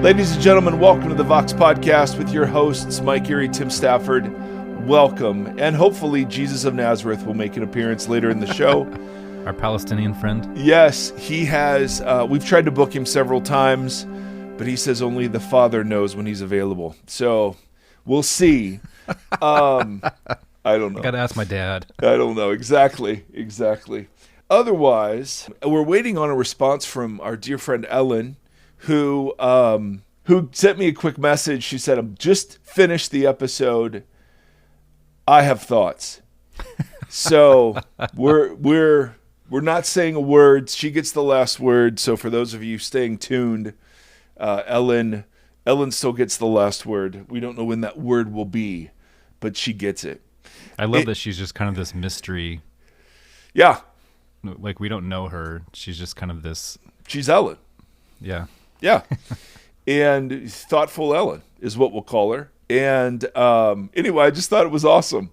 Ladies and gentlemen, welcome to the Vox Podcast with your hosts, Erre and Tim Stafford. Welcome, and hopefully Jesus of Nazareth will make an appearance later in the show. Our Palestinian friend? Yes, he has. We've tried to book him several times, but he says only the Father knows when he's available. So we'll see. I don't know. I got to ask my dad. I don't know. Exactly. Otherwise, we're waiting on a response from our dear friend Ellen, who sent me a quick message. She said, "I'm just finished the episode. I have thoughts." So we're not saying a word. She gets the last word. So for those of you staying tuned, Ellen still gets the last word. We don't know when that word will be, but she gets it. I love that she's just kind of this mystery. Yeah. Like, we don't know her. She's just kind of this. She's Ellen. Yeah. Yeah. And thoughtful Ellen is what we'll call her. And anyway, I just thought it was awesome.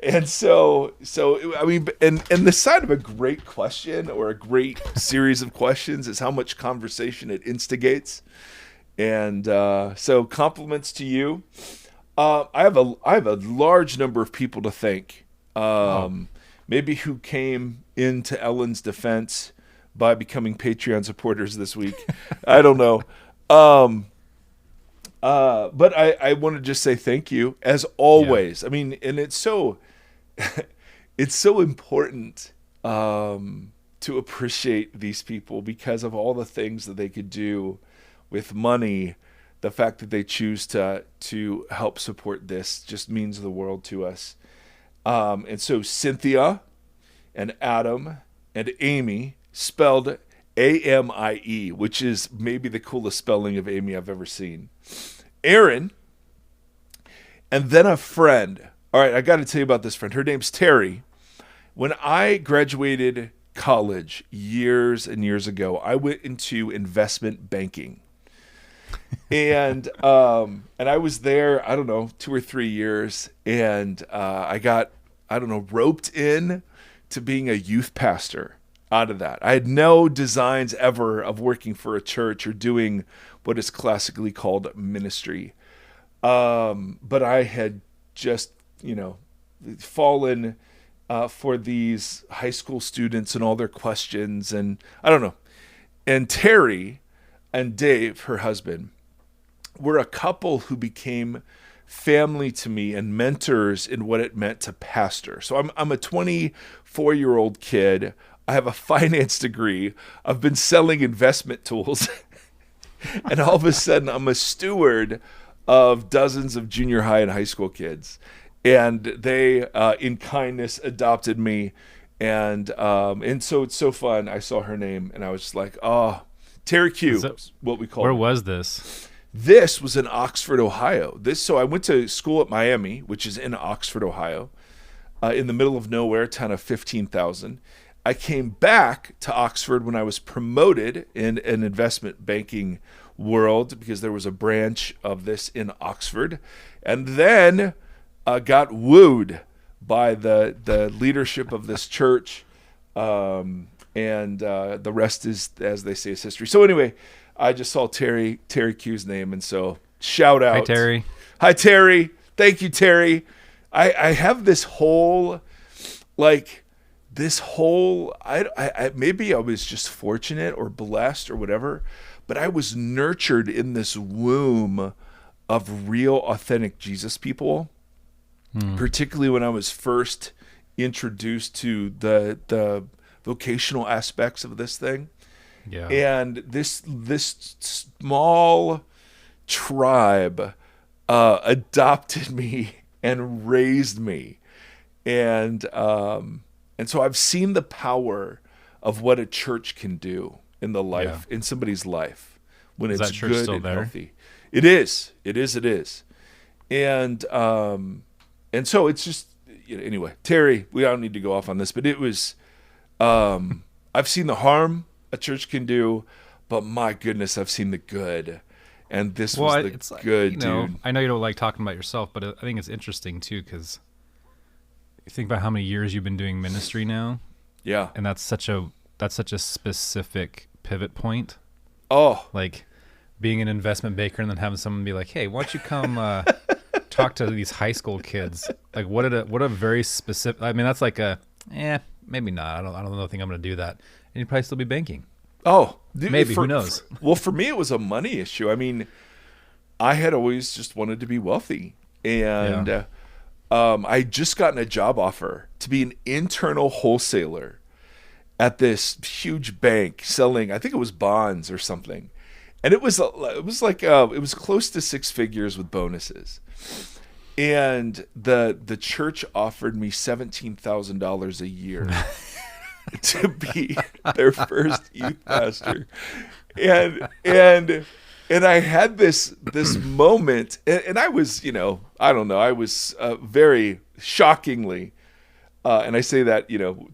And so I mean, and the sign of a great question or a great series of questions is how much conversation it instigates. And so compliments to you. I have a large number of people to thank. Maybe who came into Ellen's defense by becoming Patreon supporters this week. I don't know. But I want to just say thank you as always. Yeah. I mean, and it's so important to appreciate these people because of all the things that they could do with money. The fact that they choose to help support this just means the world to us. And so Cynthia and Adam and Amy, spelled A-M-I-E, which is maybe the coolest spelling of Amy I've ever seen. Aaron, and then a friend. All right, I got to tell you about this friend. Her name's Terry. When I graduated college years and years ago, I went into investment banking. And I was there, I don't know, 2 or 3 years, and I got, roped in to being a youth pastor out of that. I had no designs ever of working for a church or doing what is classically called ministry. But I had just, fallen for these high school students and all their questions, and I don't know. And Terry and Dave, her husband, were a couple who became family to me and mentors in what it meant to pastor. So I'm a 24-year-old kid. I have a finance degree. I've been selling investment tools. And all of a sudden, I'm a steward of dozens of junior high and high school kids. And they, in kindness, adopted me. And so it's so fun. I saw her name, and I was just like, oh, Terry Q, what we call Where her. Was this? This was in Oxford, Ohio. So I went to school at Miami, which is in Oxford, Ohio, in the middle of nowhere, town of 15,000. I came back to Oxford when I was promoted in an investment banking world because there was a branch of this in Oxford, and then got wooed by the leadership of this church, and the rest is, as they say, is history. So anyway, I just saw Terry Q's name, and so shout out. Hi, Terry. Hi, Terry. Thank you, Terry. I have this whole, I maybe I was just fortunate or blessed or whatever, but I was nurtured in this womb of real, authentic Jesus people, particularly when I was first introduced to the vocational aspects of this thing. Yeah. And this small tribe adopted me and raised me. And so I've seen the power of what a church can do in the life, in somebody's life, when is it's that church good still and there? healthy. It is. And so it's just, anyway, Terry, we don't need to go off on this, but it was, I've seen the harm a church can do, but my goodness, I've seen the good. And this was the good, dude. I know you don't like talking about yourself, but I think it's interesting too, because you think about how many years you've been doing ministry now. Yeah. And that's such a specific pivot point. Oh. Like being an investment banker and then having someone be like, "Hey, why don't you come talk to these high school kids?" Like, what a very specific. I mean, that's like maybe not. I don't think I'm going to do that. And you'd probably still be banking. Oh, maybe. Who knows? Well, for me, it was a money issue. I mean, I had always just wanted to be wealthy, and I just gotten a job offer to be an internal wholesaler at this huge bank selling, I think it was bonds or something. And it was close to six figures with bonuses. And the church offered me $17,000 a year to be their first youth pastor. And I had this moment, and I was, I don't know, I was very shockingly, and I say that,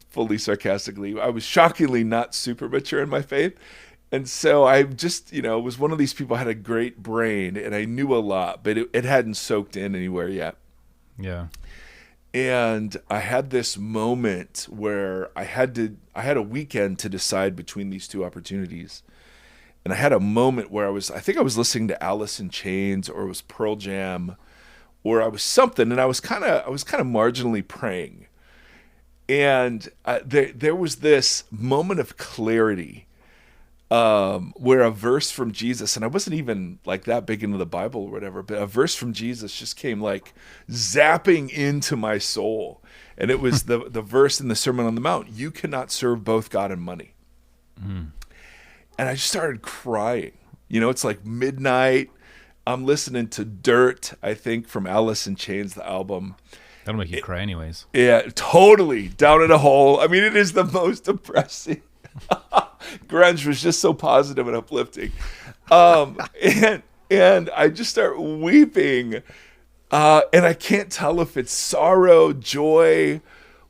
fully sarcastically, I was shockingly not super mature in my faith. And so I just, was one of these people, had a great brain and I knew a lot, but it hadn't soaked in anywhere yet. Yeah. And I had this moment where I had a weekend to decide between these two opportunities. And I had a moment where I think I was listening to Alice in Chains, or it was Pearl Jam, or I was something, and I was kind of marginally praying. And there was this moment of clarity where a verse from Jesus, and I wasn't even like that big into the Bible or whatever, but a verse from Jesus just came like zapping into my soul. And it was the verse in the Sermon on the Mount: "You cannot serve both God and money." Mm. And I just started crying. It's like midnight. I'm listening to Dirt, I think, from Alice in Chains, the album. That'll make you cry anyways. Yeah, totally. Down in a hole. I mean, it is the most depressing. Grunge was just so positive and uplifting. And I just start weeping. And I can't tell if it's sorrow, joy,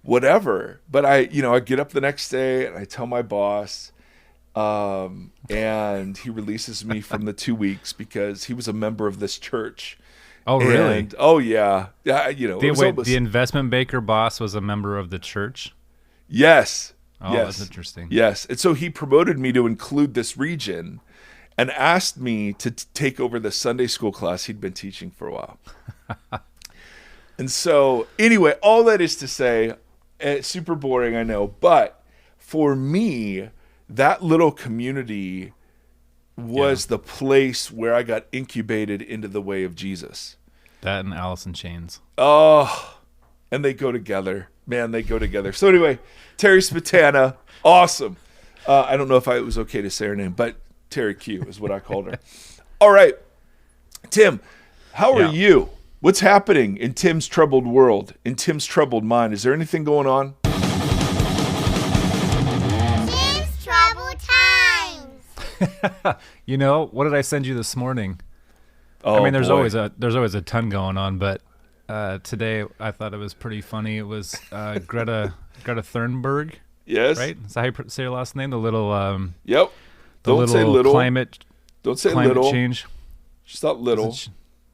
whatever. But I get up the next day and I tell my boss, and he releases me from the 2 weeks because he was a member of this church. Oh, really? And, oh, yeah. The investment banker boss was a member of the church? Yes. Oh, yes. That's interesting. Yes. And so he promoted me to include this region and asked me to take over the Sunday school class he'd been teaching for a while. And so, anyway, all that is to say, it's super boring, I know, but for me, that little community was the place where I got incubated into the way of Jesus. That and Alice in Chains. Oh, and they go together. Man, they go together. So anyway, Terry Spatana, awesome. I don't know if it was okay to say her name, but Terry Q is what I called her. All right, Tim, how are you? What's happening in Tim's troubled world, in Tim's troubled mind? Is there anything going on? Tim's troubled times. What did I send you this morning? Oh, I mean, there's boy. always a ton going on, but today I thought it was pretty funny. It was Greta Thunberg. Yes. Right? Is that how you say her last name? The little Yep. Don't say little. Climate change. She's not little.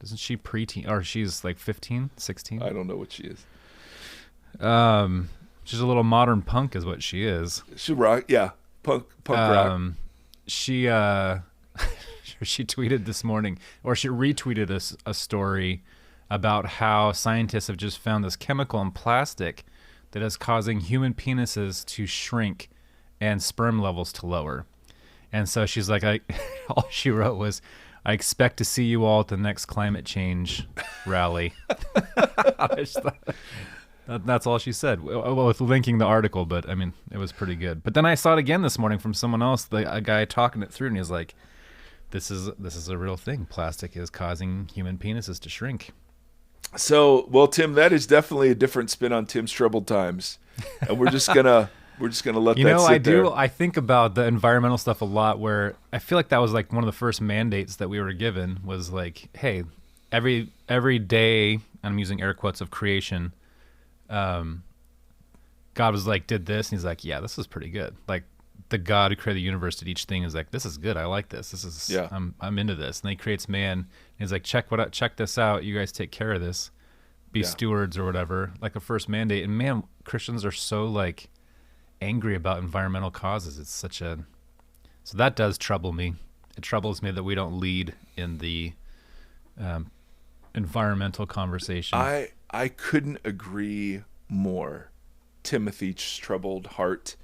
Isn't she preteen, or she's like 15, 16? I don't know what she is. She's a little modern punk is what she is. She rock, yeah. Punk rock. She she tweeted this morning, or she retweeted a story about how scientists have just found this chemical in plastic that is causing human penises to shrink and sperm levels to lower. And so she's like, all she wrote was, "I expect to see you all at the next climate change rally." That's all she said. Well, with linking the article, but I mean, it was pretty good. But then I saw it again this morning from someone else, a guy talking it through, and he's like, "This is a real thing. Plastic is causing human penises to shrink." So, well, Tim, that is definitely a different spin on Tim's troubled times, and we're just gonna let that sit there. I think about the environmental stuff a lot, where I feel like that was like one of the first mandates that we were given was like, hey, every day, and I'm using air quotes, of creation, God was like, did this, and he's like, yeah, this is pretty good. Like, the God who created the universe did each thing is like, this is good. I like this. This is, I'm into this. And then he creates man. And he's like, check this out. You guys take care of this. Be stewards or whatever, like a first mandate. And man, Christians are so like angry about environmental causes. It's so that does trouble me. it troubles me that we don't lead in the environmental conversation. I couldn't agree more. Timothy's troubled heart.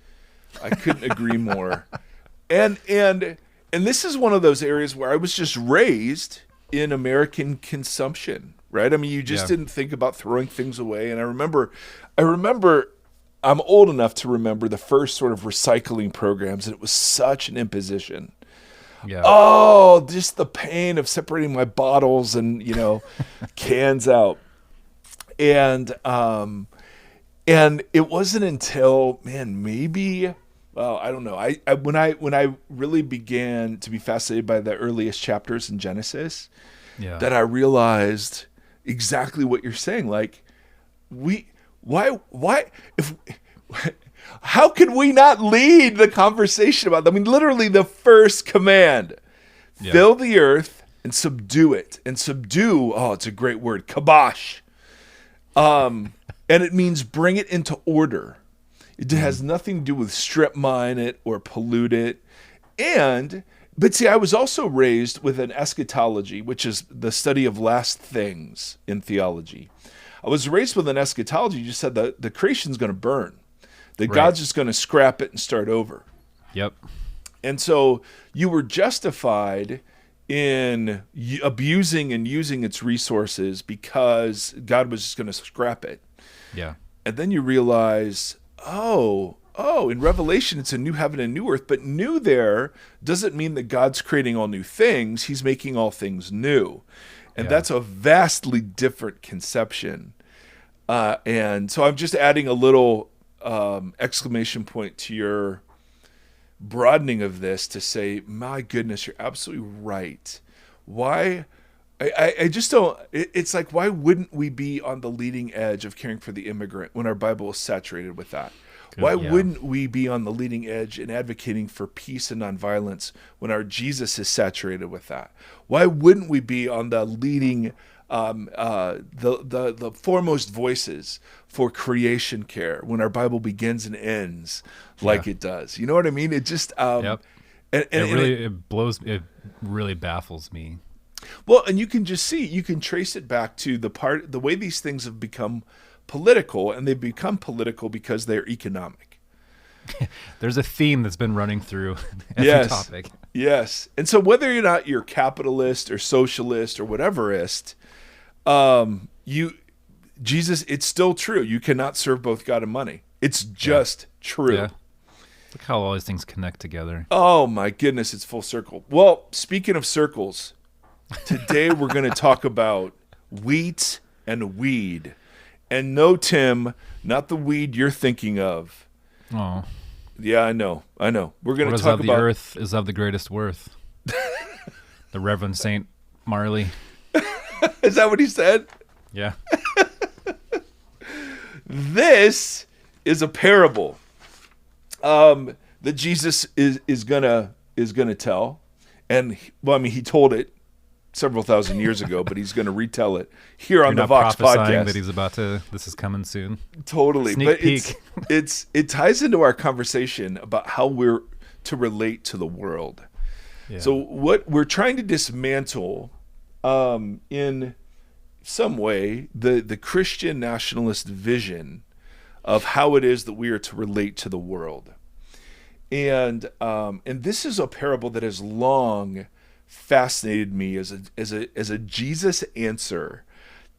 I couldn't agree more. And this is one of those areas where I was just raised in American consumption, right? I mean, you just didn't think about throwing things away. And I remember I'm old enough to remember the first sort of recycling programs, and it was such an imposition. Yeah. Oh, just the pain of separating my bottles and, cans out. And it wasn't until, maybe, well, I don't know. When I really began to be fascinated by the earliest chapters in Genesis, that I realized exactly what you're saying. Like, how could we not lead the conversation about them? I mean, literally the first command, fill the earth and subdue it. And subdue, it's a great word, kabosh. And it means bring it into order. It has nothing to do with strip mine it or pollute it. But see, I was also raised with an eschatology, which is the study of last things in theology. I was raised with an eschatology. You said that the creation's going to burn. That God's just going to scrap it and start over. Yep. And so you were justified in abusing and using its resources because God was just going to scrap it. Yeah. And then you realize, in Revelation, it's a new heaven and new earth. But new there doesn't mean that God's creating all new things. He's making all things new. And that's a vastly different conception. And so I'm just adding a little exclamation point to your broadening of this to say, my goodness, you're absolutely right. Why? I just don't, it's like, why wouldn't we be on the leading edge of caring for the immigrant when our Bible is saturated with that? Why wouldn't we be on the leading edge in advocating for peace and nonviolence when our Jesus is saturated with that? Why wouldn't we be on the leading, the foremost voices for creation care when our Bible begins and ends like it does? You know what I mean? It just, it really baffles me. Well, and you can just see, you can trace it back to the way these things have become political, and they've become political because they're economic. There's a theme that's been running through every topic. Yes. And so whether or not you're capitalist or socialist or whateverist, Jesus, it's still true. You cannot serve both God and money. It's just true. Yeah. Look how all these things connect together. Oh my goodness, it's full circle. Well, speaking of circles, today we're going to talk about wheat and weed. And no, Tim, not the weed you're thinking of. Oh. Yeah, I know. We're going to talk about... the earth is of the greatest worth. The Reverend St. Marley. Is that what he said? Yeah. This is a parable that Jesus is gonna tell. And, he told it several thousand years ago, but he's going to retell it here on the Vox podcast. That he's about to. This is coming soon. Totally, Sneak but peek. it ties into our conversation about how we're to relate to the world. Yeah. So what we're trying to dismantle, in some way, the Christian nationalist vision of how it is that we are to relate to the world, and this is a parable that has long fascinated me as a Jesus answer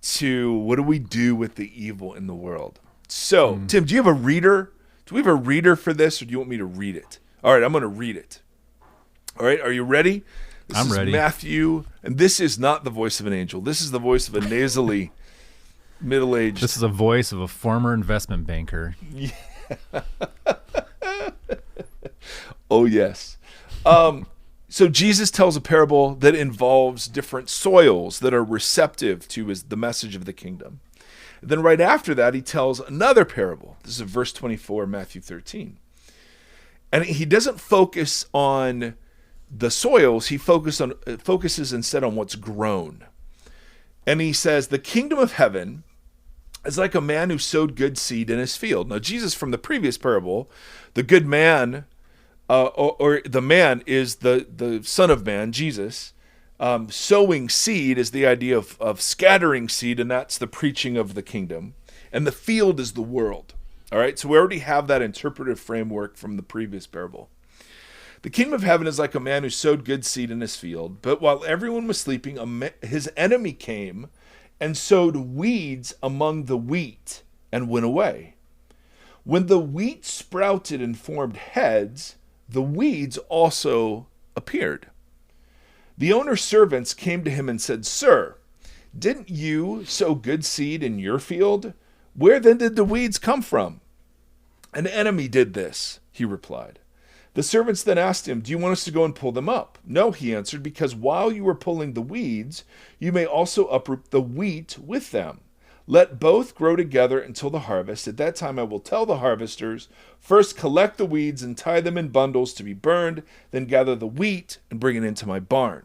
to what do we do with the evil in the world. So, Tim, do you have a reader? Do we have a reader for this, or do you want me to read it? All right, I'm going to read it. All right, are you ready? I'm ready. Matthew, and this is not the voice of an angel. This is the voice of a nasally, middle-aged. This is a voice of a former investment banker. Yeah. Oh, yes. So Jesus tells a parable that involves different soils that are receptive to the message of the kingdom. And then right after that, he tells another parable. This is verse 24, Matthew 13. And he doesn't focus on the soils. He focuses instead on what's grown. And he says, the kingdom of heaven is like a man who sowed good seed in his field. Now, Jesus, from the previous parable, the good man or the man is the Son of Man, Jesus. Sowing seed is the idea of scattering seed, and that's the preaching of the kingdom. And the field is the world. All right, so we already have that interpretive framework from the previous parable. The kingdom of heaven is like a man who sowed good seed in his field, but while everyone was sleeping, his enemy came and sowed weeds among the wheat and went away. When the wheat sprouted and formed heads, the weeds also appeared. The owner's servants came to him and said, "Sir, didn't you sow good seed in your field? Where then did the weeds come from?" "An enemy did this," he replied. The servants then asked him, "Do you want us to go and pull them up?" "No," he answered, "because while you are pulling the weeds, you may also uproot the wheat with them. Let both grow together until the harvest. At that time I will tell the harvesters, first collect the weeds and tie them in bundles to be burned, then gather the wheat and bring it into my barn."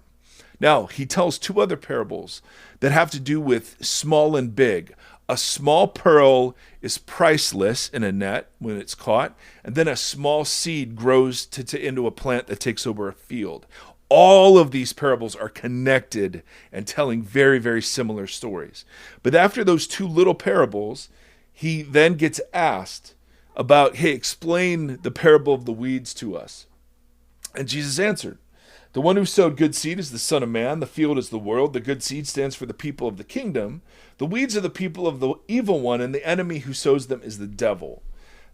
Now, he tells two other parables that have to do with small and big. A small pearl is priceless in a net when it's caught, and then a small seed grows into a plant that takes over a field. All of these parables are connected and telling very, very similar stories. But after those two little parables, he then gets asked about, "Hey, explain the parable of the weeds to us." And Jesus answered, "The one who sowed good seed is the Son of Man. The field is the world. The good seed stands for the people of the kingdom. The weeds are the people of the evil one, and the enemy who sows them is the devil.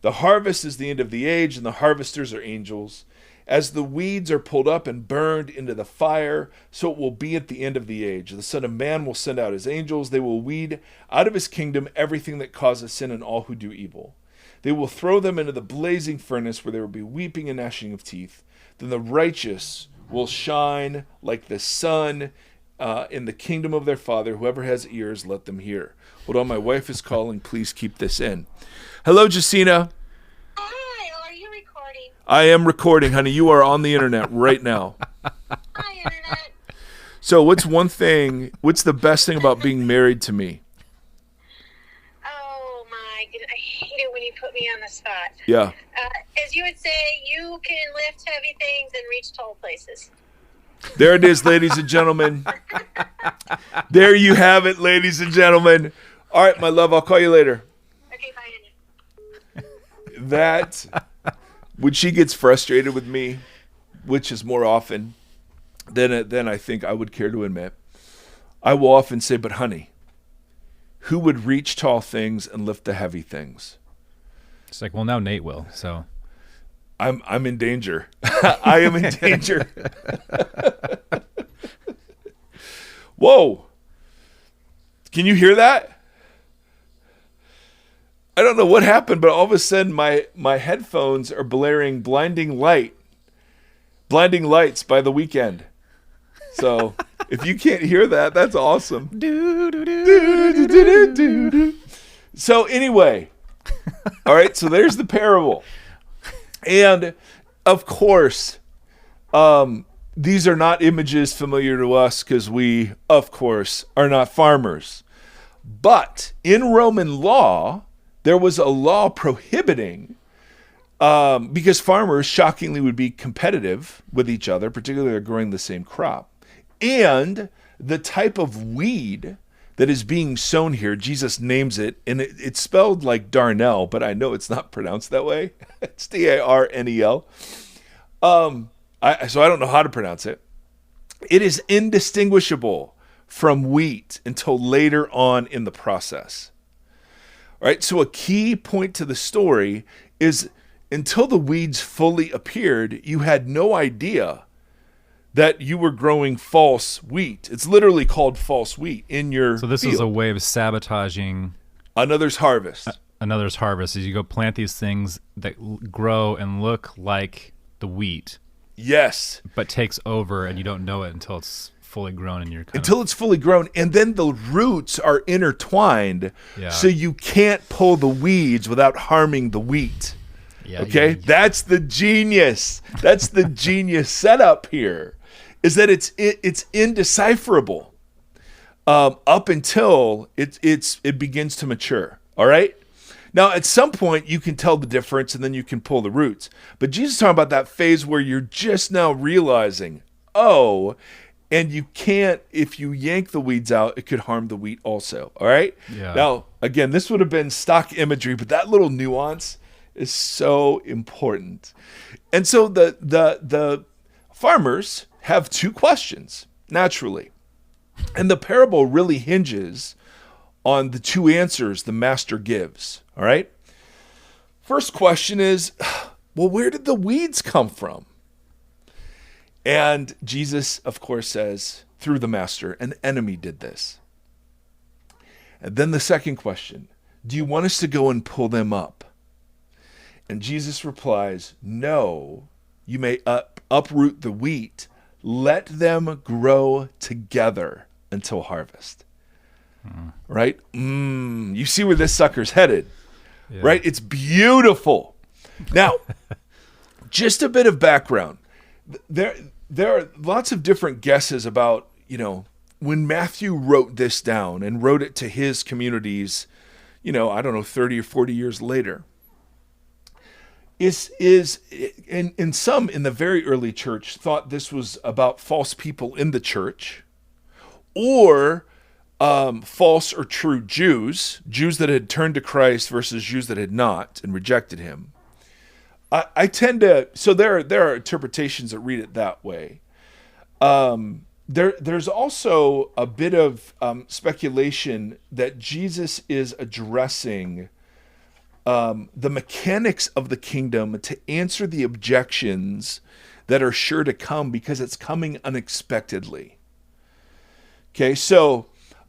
The harvest is the end of the age, and the harvesters are angels. As the weeds are pulled up and burned into the fire, so it will be at the end of the age. The Son of Man will send out his angels. They will weed out of his kingdom everything that causes sin and all who do evil. They will throw them into the blazing furnace where there will be weeping and gnashing of teeth. Then the righteous will shine like the sun in the kingdom of their Father. Whoever has ears, let them hear." Hold on, my wife is calling. Please keep this in. Hello, Jacina. Hi, are you recording? I am recording, honey. You are on the internet right now. Hi, Internet. So what's the best thing about being married to me? Oh, my goodness. I hate it when you put me on the spot. Yeah. As you would say, you can lift heavy things and reach tall places. There it is, ladies and gentlemen. There you have it, ladies and gentlemen. All right, my love, I'll call you later. Okay, bye, Annie. That, when she gets frustrated with me, which is more often than I think I would care to admit, I will often say, "But honey, who would reach tall things and lift the heavy things?" It's like, well, now Nate will. So I'm in danger. I am in danger. Whoa. Can you hear that? I don't know what happened, but all of a sudden my headphones are blaring Blinding Lights by The Weeknd. So if you can't hear that, that's awesome. So anyway, all right, so there's the parable. And of course, these are not images familiar to us because we, of course, are not farmers. But in Roman law, there was a law prohibiting, because farmers shockingly would be competitive with each other, particularly if they're growing the same crop. And the type of weed that is being sown here, Jesus names it, and it's spelled like darnel, but I know it's not pronounced that way. It's Darnel. So I don't know how to pronounce it. It is indistinguishable from wheat until later on in the process. All right, so a key point to the story is until the weeds fully appeared, you had no idea that you were growing false wheat. It's literally called false wheat in your So this field. is a way of sabotaging Another's harvest. another's harvest. Is you go plant these things that grow and look like the wheat, Yes. but takes over, and you don't know it until it's fully grown in your Until it's fully grown. And then the roots are intertwined, Yeah. so you can't pull the weeds without harming the wheat. Yeah, Okay? That's the genius. That's the genius setup here, is that it's indecipherable up until it begins to mature. All right? Now, at some point, you can tell the difference and then you can pull the roots. But Jesus is talking about that phase where you're just now realizing, oh, and you can't, if you yank the weeds out, it could harm the wheat also. All right? Yeah. Now, again, this would have been stock imagery, but that little nuance is so important. And so the farmers have two questions, naturally. And the parable really hinges on the two answers the master gives. All right? First question is, well, where did the weeds come from? And Jesus, of course, says, through the master, an enemy did this. And then the second question, do you want us to go and pull them up? And Jesus replies, no, you may uproot the wheat. Let them grow together until harvest. Right? You see where this sucker's headed, right? It's beautiful. Now, just a bit of background. There are lots of different guesses about, when Matthew wrote this down and wrote it to his communities, 30 or 40 years later. Is in some in the very early church thought this was about false people in the church, or false or true Jews that had turned to Christ versus Jews that had not and rejected him. I tend to, so there are interpretations that read it that way. There's also a bit of speculation that Jesus is addressing the mechanics of the kingdom to answer the objections that are sure to come because it's coming unexpectedly. Okay, so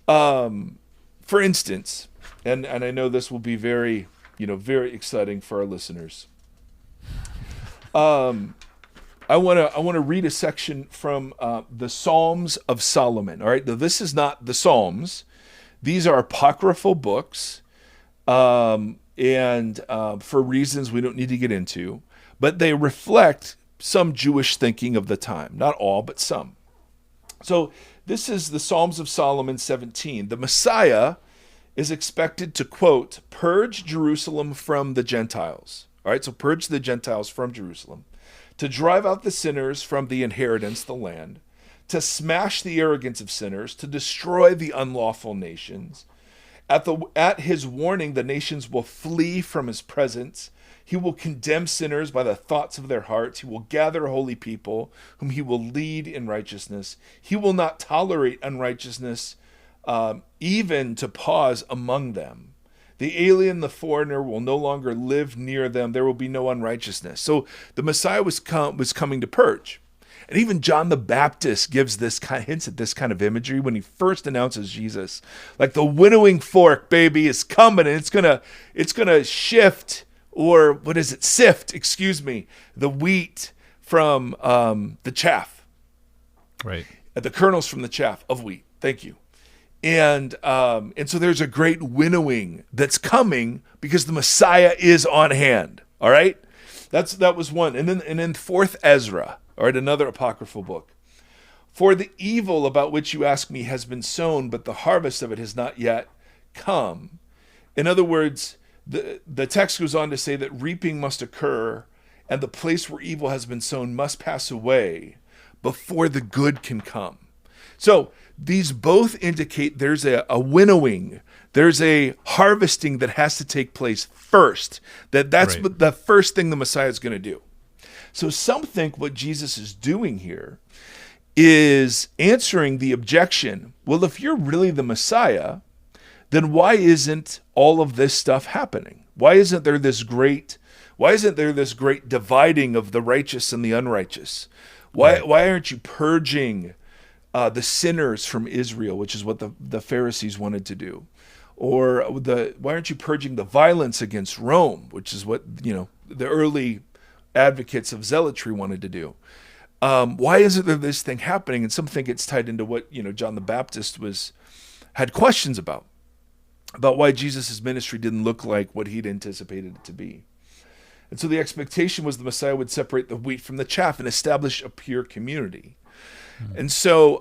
for instance, and I know this will be very exciting for our listeners. I want to read a section from the Psalms of Solomon. All right, now this is not the Psalms; these are apocryphal books, and for reasons we don't need to get into, but they reflect some Jewish thinking of the time. Not all, but some. So this is the Psalms of Solomon 17. The Messiah is expected to, quote, purge Jerusalem from the Gentiles. All right, so purge the Gentiles from Jerusalem, to drive out the sinners from the inheritance, the land, to smash the arrogance of sinners, to destroy the unlawful nations. At his warning, the nations will flee from his presence. He will condemn sinners by the thoughts of their hearts. He will gather holy people, whom he will lead in righteousness. He will not tolerate unrighteousness, even to pause among them. The alien, the foreigner, will no longer live near them. There will be no unrighteousness. So the Messiah was coming to purge. And even John the Baptist gives hints at this kind of imagery when he first announces Jesus. Like the winnowing fork, baby, is coming, and it's gonna shift, or what is it? Sift, the wheat from the chaff. Right. The kernels from the chaff of wheat. Thank you. And so there's a great winnowing that's coming because the Messiah is on hand. All right, that was one. And then fourth Ezra, all right, another apocryphal book. For the evil about which you ask me has been sown, but the harvest of it has not yet come. In other words, the text goes on to say that reaping must occur, and the place where evil has been sown must pass away before the good can come. So these both indicate there's a winnowing, there's a harvesting that has to take place first. That's right. The first thing the Messiah is going to do. So some think what Jesus is doing here is answering the objection, well, if you're really the Messiah, then why isn't all of this stuff happening? Why isn't there this great dividing of the righteous and the unrighteous? Why aren't you purging the sinners from Israel, which is what the Pharisees wanted to do? Or why aren't you purging the violence against Rome, which is what the early advocates of zealotry wanted to do? Why isn't there this thing happening? And some think it's tied into what John the Baptist had questions about why Jesus' ministry didn't look like what he'd anticipated it to be. And so the expectation was the Messiah would separate the wheat from the chaff and establish a pure community. And so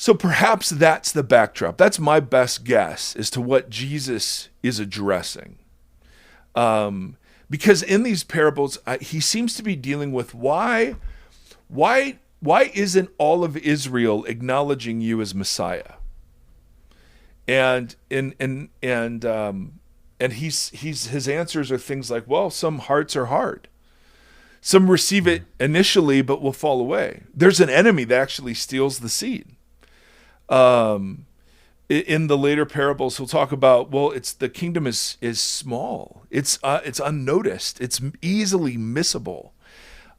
So perhaps that's the backdrop. That's my best guess as to what Jesus is addressing. Because in these parables, he seems to be dealing with why isn't all of Israel acknowledging you as Messiah? And his answers are things like, well, some hearts are hard. Some receive it initially, but will fall away. There's an enemy that actually steals the seed. In the later parables, he'll talk about, well, the kingdom is small. It's unnoticed. It's easily missable.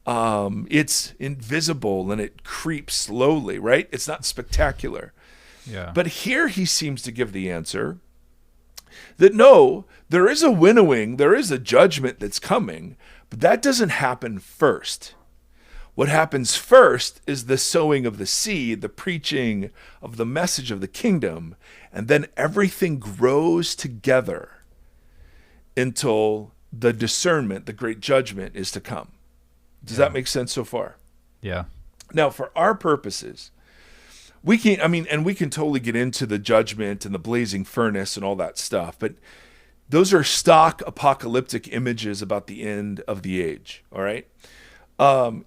It's invisible and it creeps slowly, right? It's not spectacular. Yeah. But here he seems to give the answer that no, there is a winnowing, there is a judgment that's coming, but that doesn't happen first. What happens first is the sowing of the seed, the preaching of the message of the kingdom, and then everything grows together until the discernment, the great judgment is to come. Does that make sense so far? Yeah. Now, for our purposes, we can totally get into the judgment and the blazing furnace and all that stuff, but those are stock apocalyptic images about the end of the age, all right? And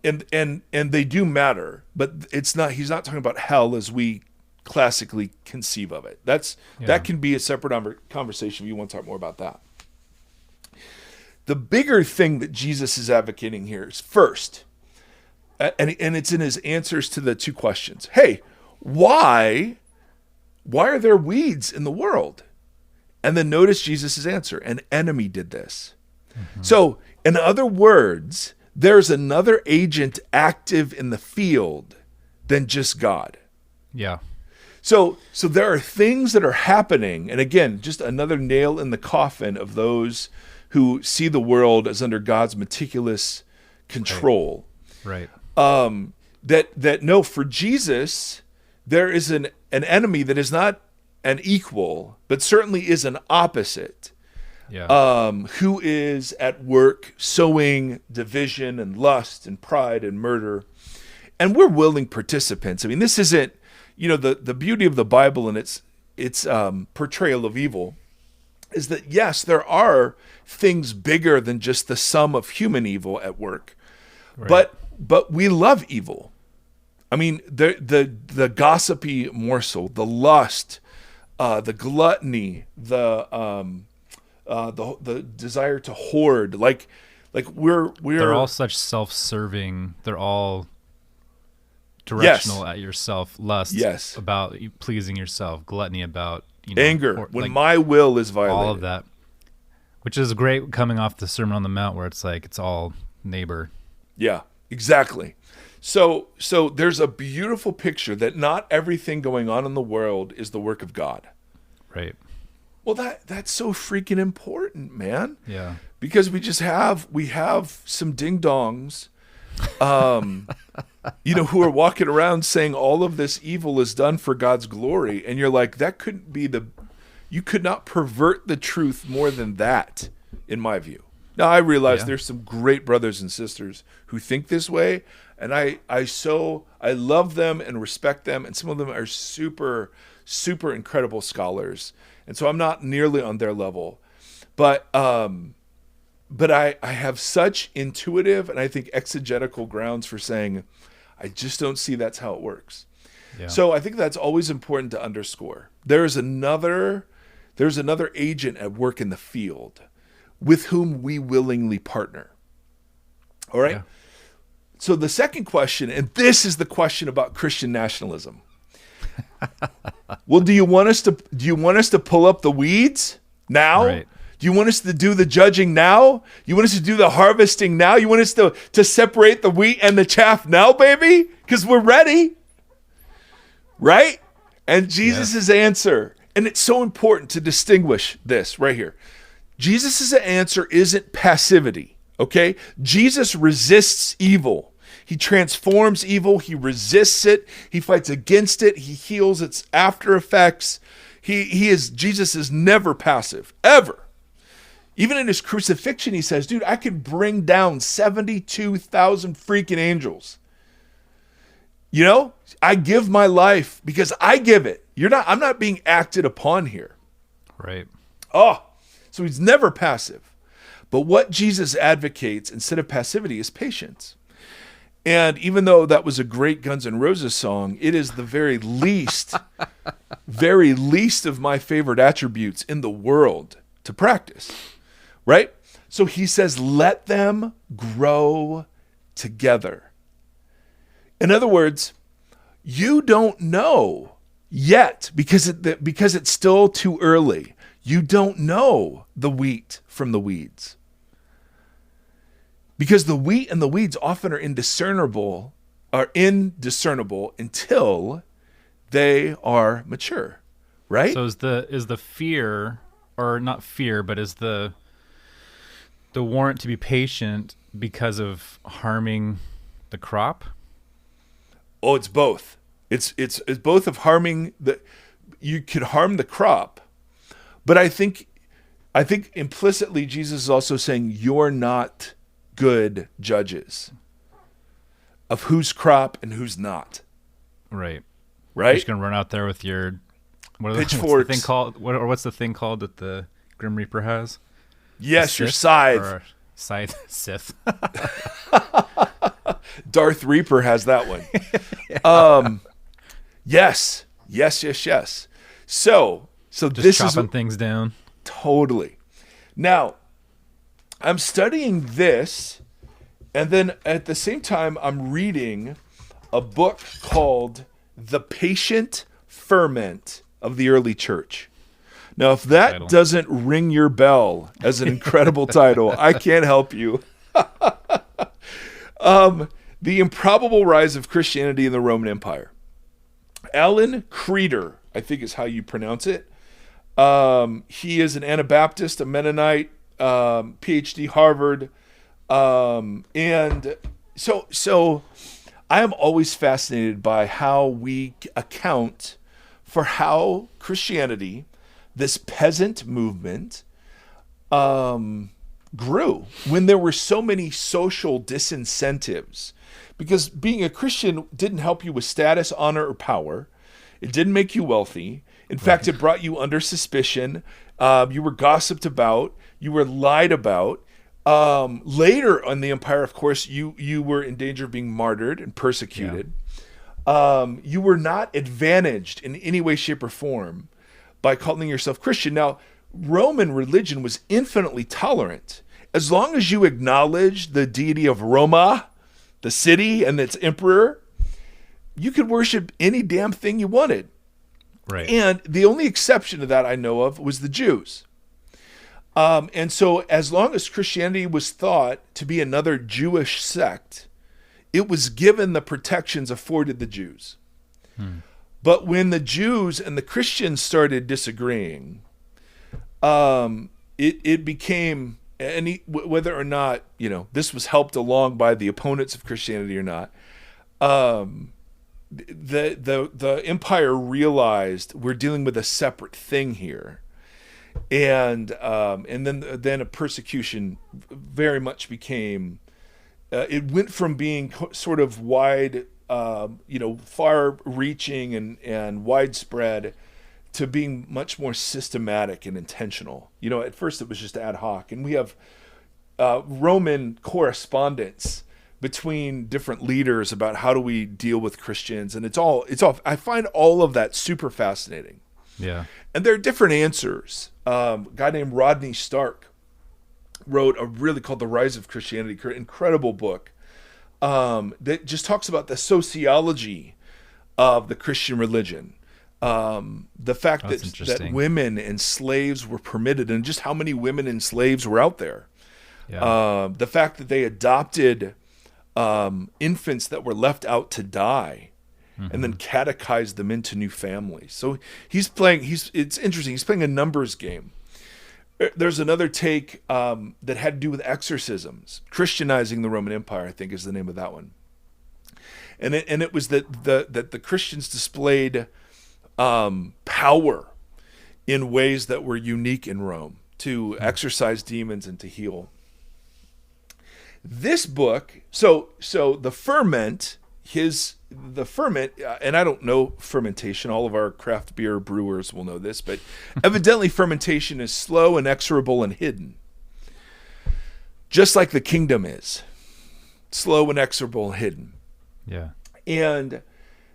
they do matter, but he's not talking about hell as we classically conceive of it. That can be a separate conversation if you want to talk more about that. The bigger thing that Jesus is advocating here is first, and it's in his answers to the two questions. Hey, why are there weeds in the world? And then notice Jesus' answer. An enemy did this. Mm-hmm. So, in other words, there's another agent active in the field than just God. Yeah. So there are things that are happening, and again, just another nail in the coffin of those who see the world as under God's meticulous control. Right. That no, for Jesus, there is an enemy that is not an equal, but certainly is an opposite. Yeah. Who is at work sowing division and lust and pride and murder. And we're willing participants. I mean, this isn't, the beauty of the Bible and its portrayal of evil is that, yes, there are things bigger than just the sum of human evil at work. Right. But we love evil. I mean, the gossipy morsel, the lust, the gluttony, the desire to hoard, like we're they're all such self-serving. They're all directional at yourself. Lust about pleasing yourself. Gluttony about anger when my will is violated. All of that, which is great coming off the Sermon on the Mount, where it's like it's all neighbor. Yeah, exactly. So there's a beautiful picture that not everything going on in the world is the work of God. Right. Well, that's so freaking important, man. Yeah. Because we have some ding-dongs, who are walking around saying all of this evil is done for God's glory. And you're like, that couldn't be you could not pervert the truth more than that, in my view. Now, I realize there's some great brothers and sisters who think this way, and I love them and respect them, and some of them are super, super incredible scholars. And so I'm not nearly on their level. But I have such intuitive and I think exegetical grounds for saying, I just don't see that's how it works. Yeah. So I think that's always important to underscore. There's another agent at work in the field with whom we willingly partner. All right? Yeah. So the second question, and this is the question about Christian nationalism. Well, do you want us to pull up the weeds now? Right. Do you want us to do the judging now? You want us to do the harvesting now? You want us to separate the wheat and the chaff now, baby? Because we're ready. Right? And Jesus' answer, and it's so important to distinguish this right here. Jesus' answer isn't passivity, okay? Jesus resists evil. He transforms evil. He resists it. He fights against it. He heals its after effects. Jesus is never passive, ever. Even in his crucifixion, he says, dude, I could bring down 72,000 freaking angels. I give my life because I give it. I'm not being acted upon here. Right. Oh, so he's never passive. But what Jesus advocates instead of passivity is patience. And even though that was a great Guns N' Roses song, it is the very least of my favorite attributes in the world to practice, right? So he says, let them grow together. In other words, you don't know yet because it's still too early. You don't know the wheat from the weeds. Because the wheat and the weeds often are indiscernible until they are mature, right? So is the fear, or not fear, but is the warrant to be patient because of harming the crop? Oh, it's both. It's both of harming you could harm the crop, but I think implicitly Jesus is also saying you're not good judges of whose crop and who's not. Right. Right. You're just gonna run out there with your pitchforks. What's the thing called that the Grim Reaper has? Yes, your scythe. Sith. Darth Reaper has that one. Yes. So Just this chopping is things down. totally. Now, I'm studying this, and then at the same time, I'm reading a book called The Patient Ferment of the Early Church. Now, if that Title. doesn't ring your bell as an incredible title, I can't help you. The Improbable Rise of Christianity in the Roman Empire. Alan Creeder, I think is how you pronounce it. He is an Anabaptist, a Mennonite, PhD, Harvard. And so I am always fascinated by how we account for how Christianity, this peasant movement, grew when there were so many social disincentives. Because being a Christian didn't help you with status, honor, or power. It didn't make you wealthy. In fact, it brought you under suspicion. You were gossiped about. You were lied about. Later in the empire, of course, you were in danger of being martyred and persecuted. Yeah. You were not advantaged in any way, shape, or form by calling yourself Christian. Now, Roman religion was infinitely tolerant. As long as you acknowledged the deity of Roma, the city, and its emperor, you could worship any damn thing you wanted. Right. And the only exception to that I know of was the Jews. And so as long as Christianity was thought to be another Jewish sect, it was given the protections afforded the Jews. But when the Jews and the Christians started disagreeing, it became, whether or not, this was helped along by the opponents of Christianity or not, the empire realized we're dealing with a separate thing here. And then a persecution very much became, it went from being sort of wide, far-reaching and widespread to being much more systematic and intentional. At first it was just ad hoc, and we have Roman correspondence between different leaders about how do we deal with Christians, and it's all. I find all of that super fascinating. Yeah. And there are different answers. A guy named Rodney Stark wrote a really called The Rise of Christianity, incredible book that just talks about the sociology of the Christian religion. The fact that women and slaves were permitted, and just how many women and slaves were out there. Yeah. The fact that they adopted infants that were left out to die. And then catechized them into new families. So it's interesting. He's playing a numbers game. There's another take that had to do with exorcisms. Christianizing the Roman Empire, I think, is the name of that one. And it was that the Christians displayed power in ways that were unique in Rome to exorcise demons and to heal. This book, so the ferment, the ferment, and I don't know fermentation. All of our craft beer brewers will know this, but evidently fermentation is slow, inexorable, and hidden. Just like the kingdom is. Slow, inexorable, and hidden. Yeah. And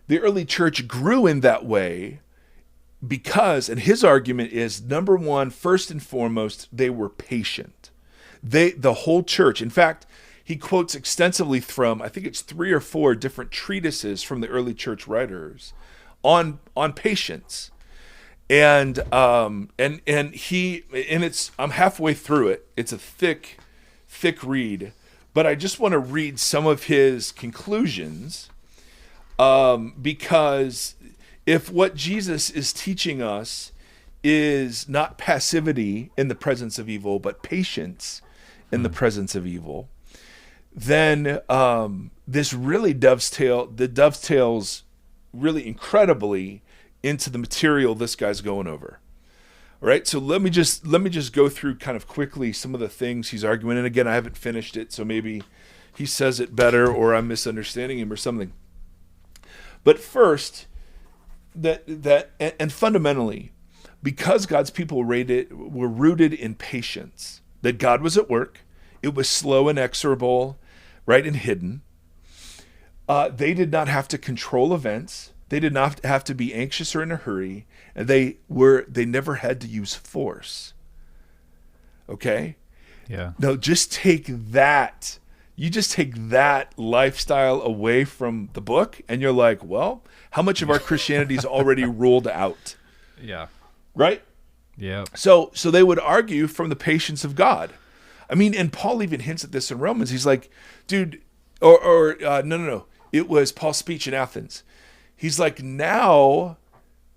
the early church grew in that way because, and his argument is, number one, first and foremost, they were patient. The whole church, in fact, he quotes extensively from, I think it's 3 or 4 different treatises from the early church writers on patience. And it's, I'm halfway through it. It's a thick read, but I just want to read some of his conclusions, because if what Jesus is teaching us is not passivity in the presence of evil, but patience in the presence of evil, then this really dovetails really incredibly into the material this guy's going over. All right, so let me just go through kind of quickly some of the things he's arguing. And again, I haven't finished it, so maybe he says it better or I'm misunderstanding him or something. But first, and fundamentally, because God's people were rooted in patience, that God was at work, it was slow and inexorable, right, and hidden. They did not have to control events. They did not have to be anxious or in a hurry, and they never had to use force. Okay? Yeah. No, just take that. You just take that lifestyle away from the book, and you're like, well, how much of our Christianity is already ruled out? Yeah. Right? Yeah. So they would argue from the patience of God. I mean, and Paul even hints at this in Romans. He's like, dude, no. It was Paul's speech in Athens. He's like, now,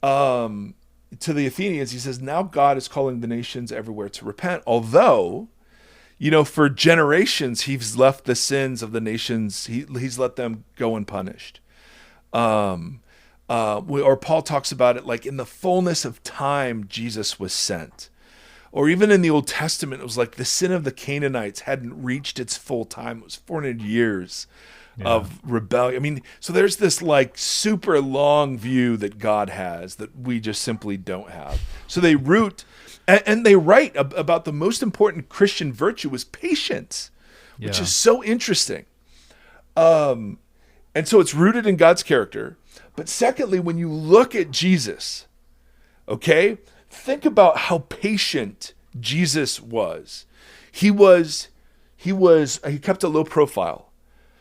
to the Athenians, he says, now God is calling the nations everywhere to repent. Although, for generations, he's left the sins of the nations. He's let them go unpunished. Or Paul talks about it like in the fullness of time, Jesus was sent. Or even in the Old Testament, it was like the sin of the Canaanites hadn't reached its full time. It was 400 years of rebellion. I mean, so there's this like super long view that God has that we just simply don't have. So they root, and they write about the most important Christian virtue is patience, which is so interesting. And so it's rooted in God's character. But secondly, when you look at Jesus, okay, think about how patient Jesus was. He kept a low profile,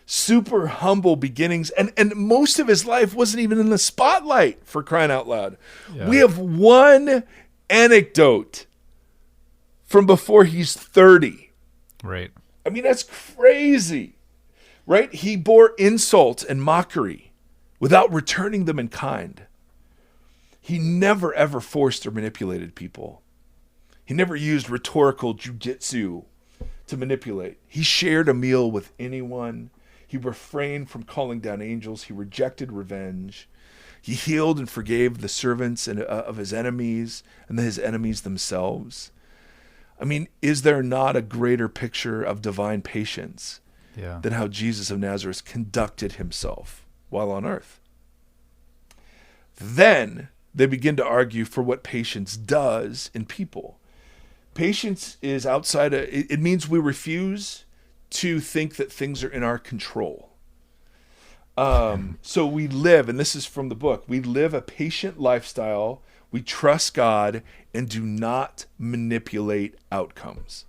super humble beginnings, and most of his life wasn't even in the spotlight, for crying out loud. Yeah. We have one anecdote from before he's 30. Right. I mean, that's crazy, right? He bore insult and mockery without returning them in kind. He never, ever forced or manipulated people. He never used rhetorical jujitsu to manipulate. He shared a meal with anyone. He refrained from calling down angels. He rejected revenge. He healed and forgave the servants of his enemies and his enemies themselves. I mean, is there not a greater picture of divine patience than how Jesus of Nazareth conducted himself while on earth? Then they begin to argue for what patience does in people. Patience is outside it means we refuse to think that things are in our control. So we live, and this is from the book, we live a patient lifestyle. We trust God and do not manipulate outcomes.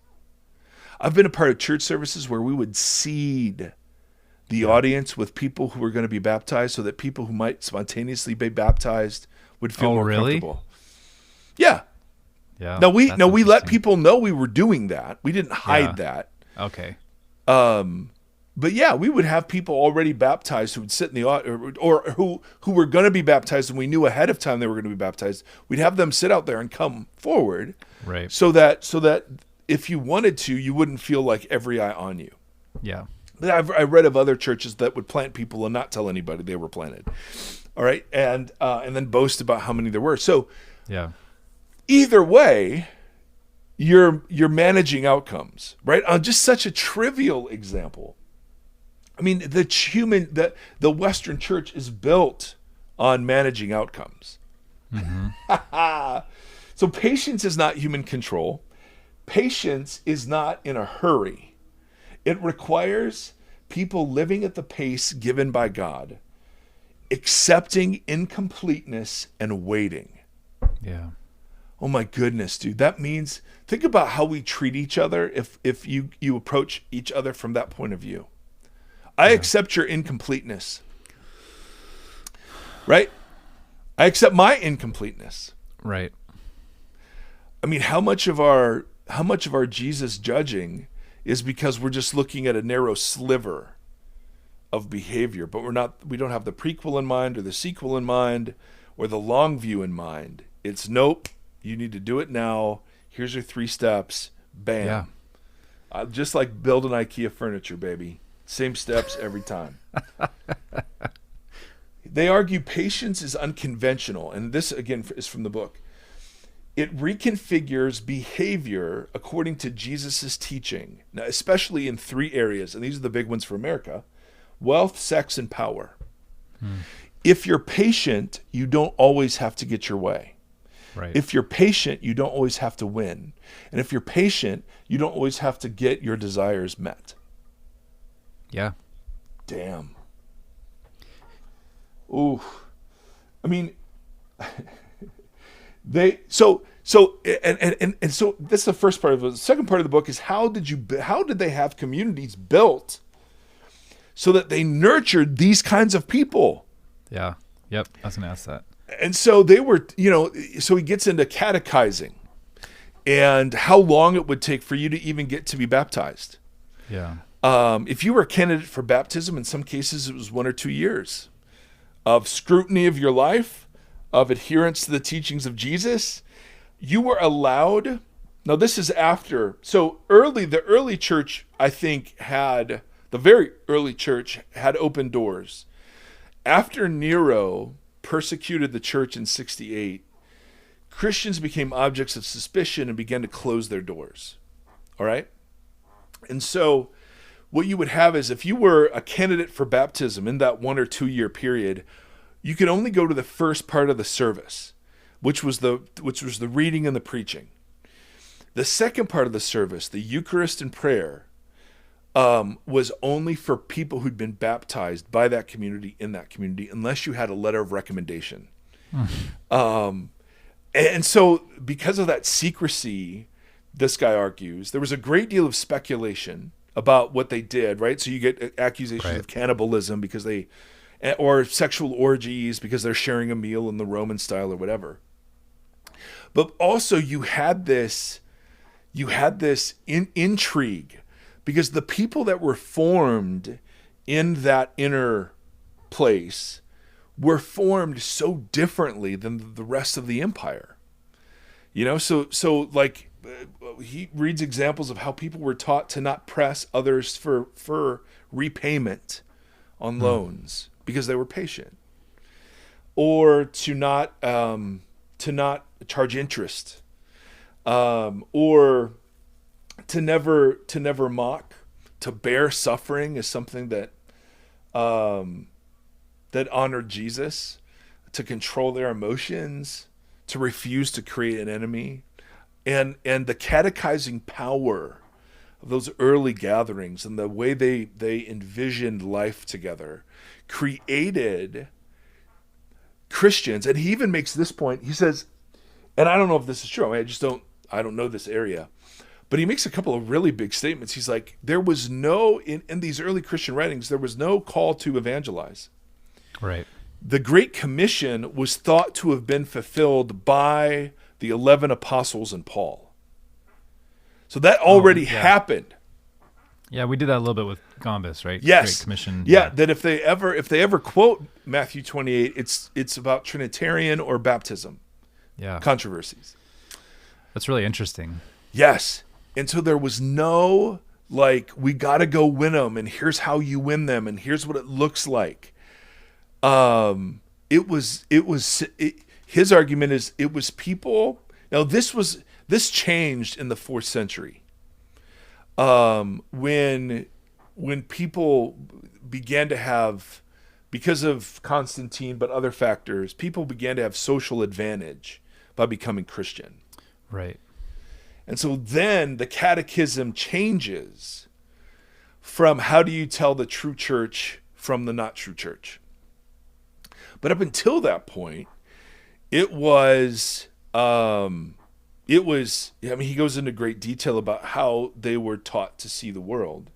I've been a part of church services where we would seed the audience with people who were going to be baptized so that people who might spontaneously be baptized would feel more comfortable. Yeah. Yeah. Now we let people know we were doing that. We didn't hide that. Okay. But yeah, we would have people already baptized who would sit in the or who were going to be baptized, and we knew ahead of time they were going to be baptized. We'd have them sit out there and come forward, right? So that if you wanted to, you wouldn't feel like every eye on you. Yeah. I read of other churches that would plant people and not tell anybody they were planted. All right, and then boast about how many there were. So yeah. Either way, you're managing outcomes, right? On just such a trivial example. I mean, the Western church is built on managing outcomes. So patience is not human control. Patience is not in a hurry. It requires people living at the pace given by God, accepting incompleteness and waiting. Yeah. Oh my goodness, dude. That means, think about how we treat each other if you approach each other from that point of view. I accept your incompleteness. Right? I accept my incompleteness. Right. I mean, how much of our Jesus judging is because we're just looking at a narrow sliver of behavior, but we don't have the prequel in mind or the sequel in mind or the long view in mind. It's nope, you need to do it now. Here's your 3 steps. Bam. Yeah. Just like building IKEA furniture, baby. Same steps every time. They argue patience is unconventional, and this again is from the book. It reconfigures behavior according to Jesus' teaching, now, especially in 3 areas, and these are the big ones for America: wealth, sex, and power. If you're patient, you don't always have to get your way. Right. If you're patient, you don't always have to win. And if you're patient, you don't always have to get your desires met. Yeah. Damn. Ooh. I mean, so so that's the first part of it. The second part of the book is how did they have communities built so that they nurtured these kinds of people? Yeah. Yep. I was going to ask that. And so they were, so he gets into catechizing and how long it would take for you to even get to be baptized. Yeah. If you were a candidate for baptism, in some cases it was 1 or 2 years of scrutiny of your life, of adherence to the teachings of Jesus. You were allowed. Now this is after. So the early church, I think, the very early church had open doors. After Nero persecuted the church in 68, Christians became objects of suspicion and began to close their doors. All right? And so what you would have is, if you were a candidate for baptism in that 1 or 2 year period, you could only go to the first part of the service, which was the reading and the preaching. The second part of the service, the Eucharist and prayer, was only for people who'd been baptized by that community, in that community, unless you had a letter of recommendation. And so because of that secrecy, this guy argues, there was a great deal of speculation about what they did, right? So you get accusations of cannibalism because or sexual orgies because they're sharing a meal in the Roman style or whatever. But also you had this intrigue, because the people that were formed in that inner place were formed so differently than the rest of the empire. So like he reads examples of how people were taught to not press others for repayment on loans because they were patient, or to not charge interest, or to never mock, to bear suffering is something that honored Jesus, to control their emotions, to refuse to create an enemy. And the catechizing power of those early gatherings and the way they envisioned life together created Christians. And he even makes this point. He says, and I don't know if this is true, I don't know this area, but he makes a couple of really big statements. He's like, there was no, in these early Christian writings, there was no call to evangelize. Right. The Great Commission was thought to have been fulfilled by the 11 apostles and Paul. So that already happened. Yeah, we did that a little bit with Gombis, right? Yes. Great Commission. Yeah, that if they ever quote Matthew 28, it's about Trinitarian or baptism controversies. That's really interesting. Yes. And so there was no, we got to go win them, and here's how you win them, and here's what it looks like. His argument is it was people. Now this changed in the 4th century. When when people began to have, because of Constantine, but other factors, people began to have social advantage by becoming Christian. Right. And so then the catechism changes from how do you tell the true church from the not true church. But up until that point, it was, I mean, he goes into great detail about how they were taught to see the world.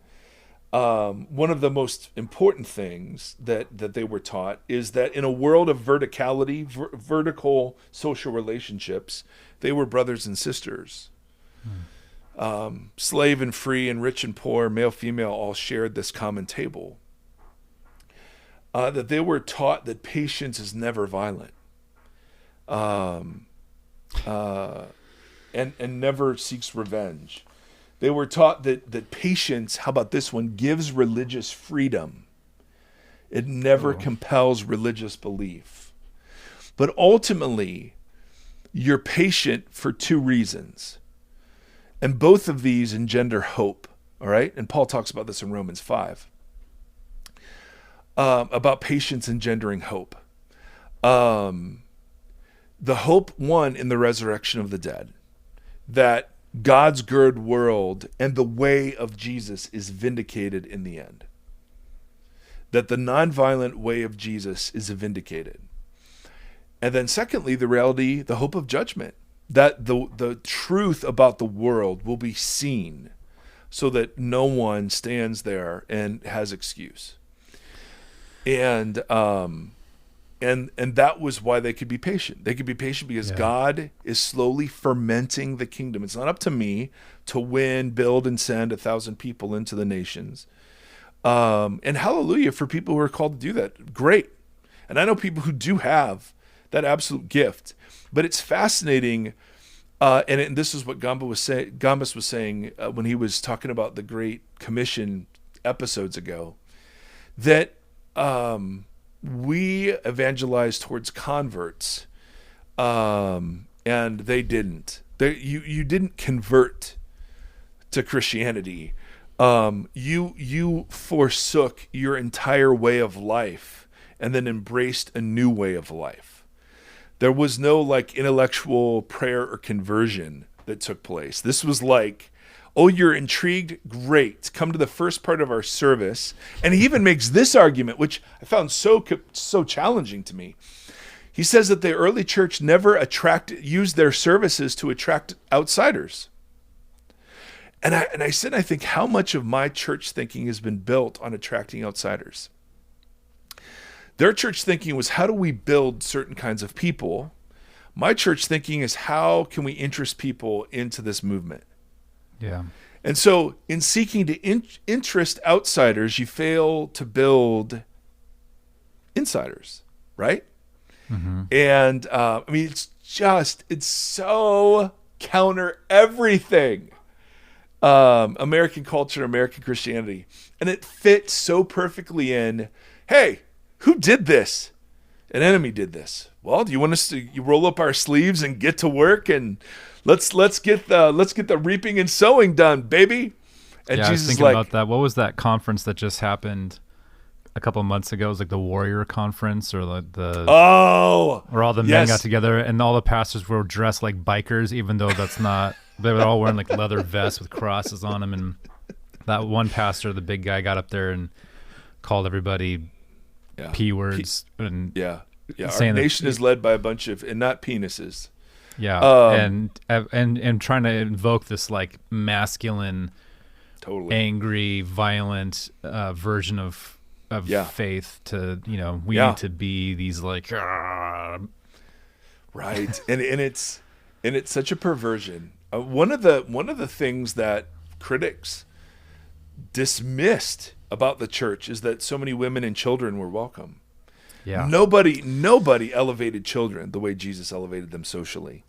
One of the most important things that they were taught is that in a world of verticality, vertical social relationships, they were brothers and sisters. Slave and free and rich and poor, male, female, all shared this common table. That they were taught that patience is never violent. And never seeks revenge. They were taught that patience, how about this one, gives religious freedom. It never compels religious belief. But ultimately, you're patient for two reasons. And both of these engender hope, all right? And Paul talks about this in Romans 5, about patience engendering hope. The hope, one, in the resurrection of the dead, that God's good world and the way of Jesus is vindicated in the end. That the nonviolent way of Jesus is vindicated. And then secondly, the reality, the hope of judgment. That the truth about the world will be seen so that no one stands there and has excuse. And that was why they could be patient. They could be patient because God is slowly fermenting the kingdom. It's not up to me to win, build, and send 1,000 people into the nations. And hallelujah for people who are called to do that. Great. And I know people who do have that absolute gift. But it's fascinating, and this is what Gambas was saying when he was talking about the Great Commission episodes ago, that we evangelize towards converts, and they didn't. You didn't convert to Christianity. You forsook your entire way of life and then embraced a new way of life. There was no like intellectual prayer or conversion that took place. This was like, oh, you're intrigued? Great. Come to the first part of our service. And he even makes this argument, which I found so challenging to me. He says that the early church never used their services to attract outsiders. And I said, I think how much of my church thinking has been built on attracting outsiders. Their church thinking was, how do we build certain kinds of people? My church thinking is, how can we interest people into this movement? Yeah. And so in seeking to interest outsiders, you fail to build insiders, right? Mm-hmm. And I mean, it's so counter everything. American culture, American Christianity. And it fits so perfectly in, hey, who did this? An enemy did this. Well, do you want us to roll up our sleeves and get to work and let's get the reaping and sowing done, baby? And yeah, Jesus I was thinking about that. What was that conference that just happened a couple of months ago? It was like the Warrior Conference, or where all the men got together and all the pastors were dressed like bikers, even though that's not. They were all wearing like leather vests with crosses on them, and that one pastor, the big guy, got up there and called everybody P words and our nation is led by a bunch of, and not penises. And trying to invoke this like masculine, totally angry, violent version of faith to, we need to be these like right. and it's such a perversion. One of the things that critics dismissed about the church is that so many women and children were welcome. Yeah. Nobody elevated children the way Jesus elevated them socially.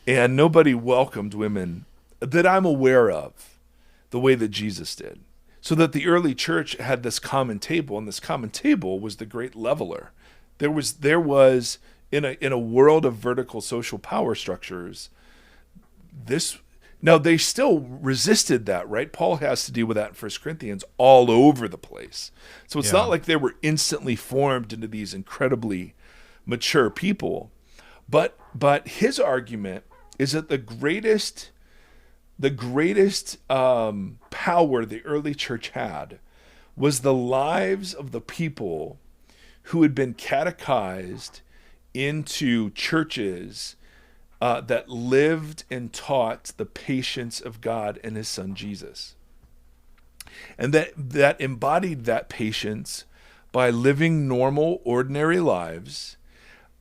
And nobody welcomed women that I'm aware of the way that Jesus did. So that the early church had this common table, and this common table was the great leveler. There was in a world of vertical social power structures, Now, they still resisted that, right? Paul has to deal with that in 1 Corinthians all over the place. So it's not like they were instantly formed into these incredibly mature people. But his argument is that the greatest power the early church had was the lives of the people who had been catechized into churches that lived and taught the patience of God and his son Jesus. And that embodied that patience by living normal, ordinary lives,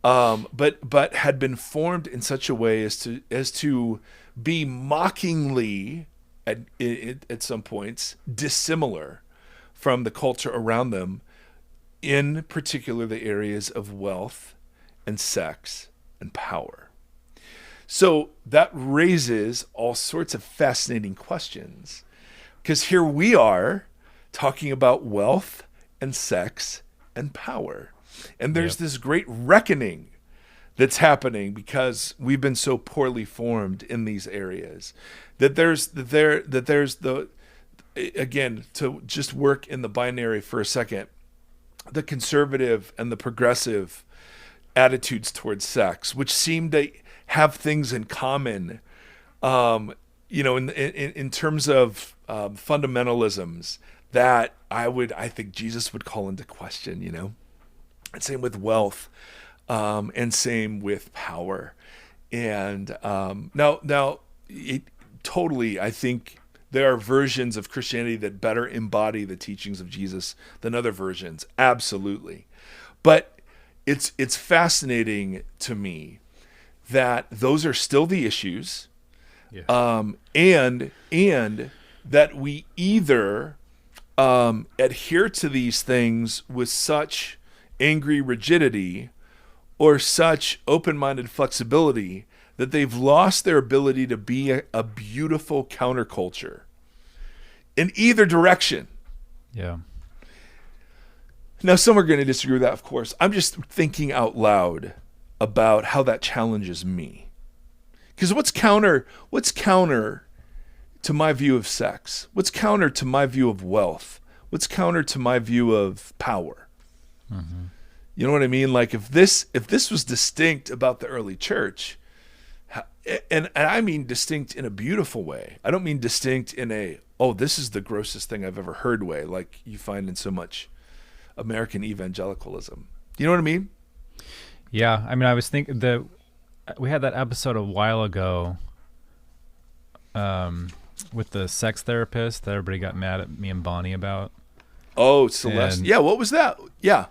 but had been formed in such a way as to be mockingly, at some points, dissimilar from the culture around them, in particular the areas of wealth and sex and power. So that raises all sorts of fascinating questions, because here we are talking about wealth and sex and power. And there's this great reckoning that's happening because we've been so poorly formed in these areas, that there's the, again, to just work in the binary for a second, the conservative and the progressive attitudes towards sex, which seem to have things in common, in terms of fundamentalisms that I think Jesus would call into question, and same with wealth, and same with power. And now totally, I think there are versions of Christianity that better embody the teachings of Jesus than other versions. Absolutely. But it's fascinating to me that those are still the issues, and that we either adhere to these things with such angry rigidity or such open-minded flexibility that they've lost their ability to be a beautiful counterculture in either direction. Yeah. Now, some are going to disagree with that, of course. I'm just thinking out loud about how that challenges me. Because what's counter to my view of sex? What's counter to my view of wealth? What's counter to my view of power? Mm-hmm. You know what I mean? Like if this was distinct about the early church, and I mean distinct in a beautiful way. I don't mean distinct in this is the grossest thing I've ever heard way, like you find in so much American evangelicalism. You know what I mean? Yeah, I mean, I was thinking that we had that episode a while ago with the sex therapist that everybody got mad at me and Bonnie about. Oh, Celeste. Yeah, what was that? Yeah,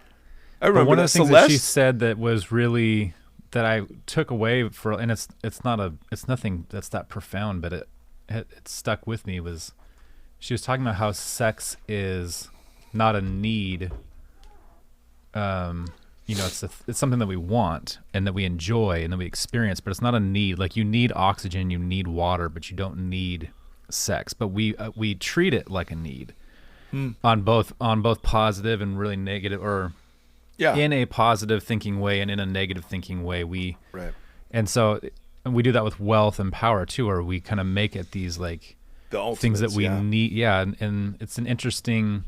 I remember. One of the things that she said that was really that I took away and it's nothing that's that profound, but it stuck with me, was she was talking about how sex is not a need. It's something that we want and that we enjoy and that we experience, but it's not a need. Like you need oxygen, you need water, but you don't need sex. But we treat it like a need on both positive and really negative, or in a positive thinking way and in a negative thinking way. And so we do that with wealth and power too, or we kind of make it these like the things that we need. Yeah, and it's an interesting.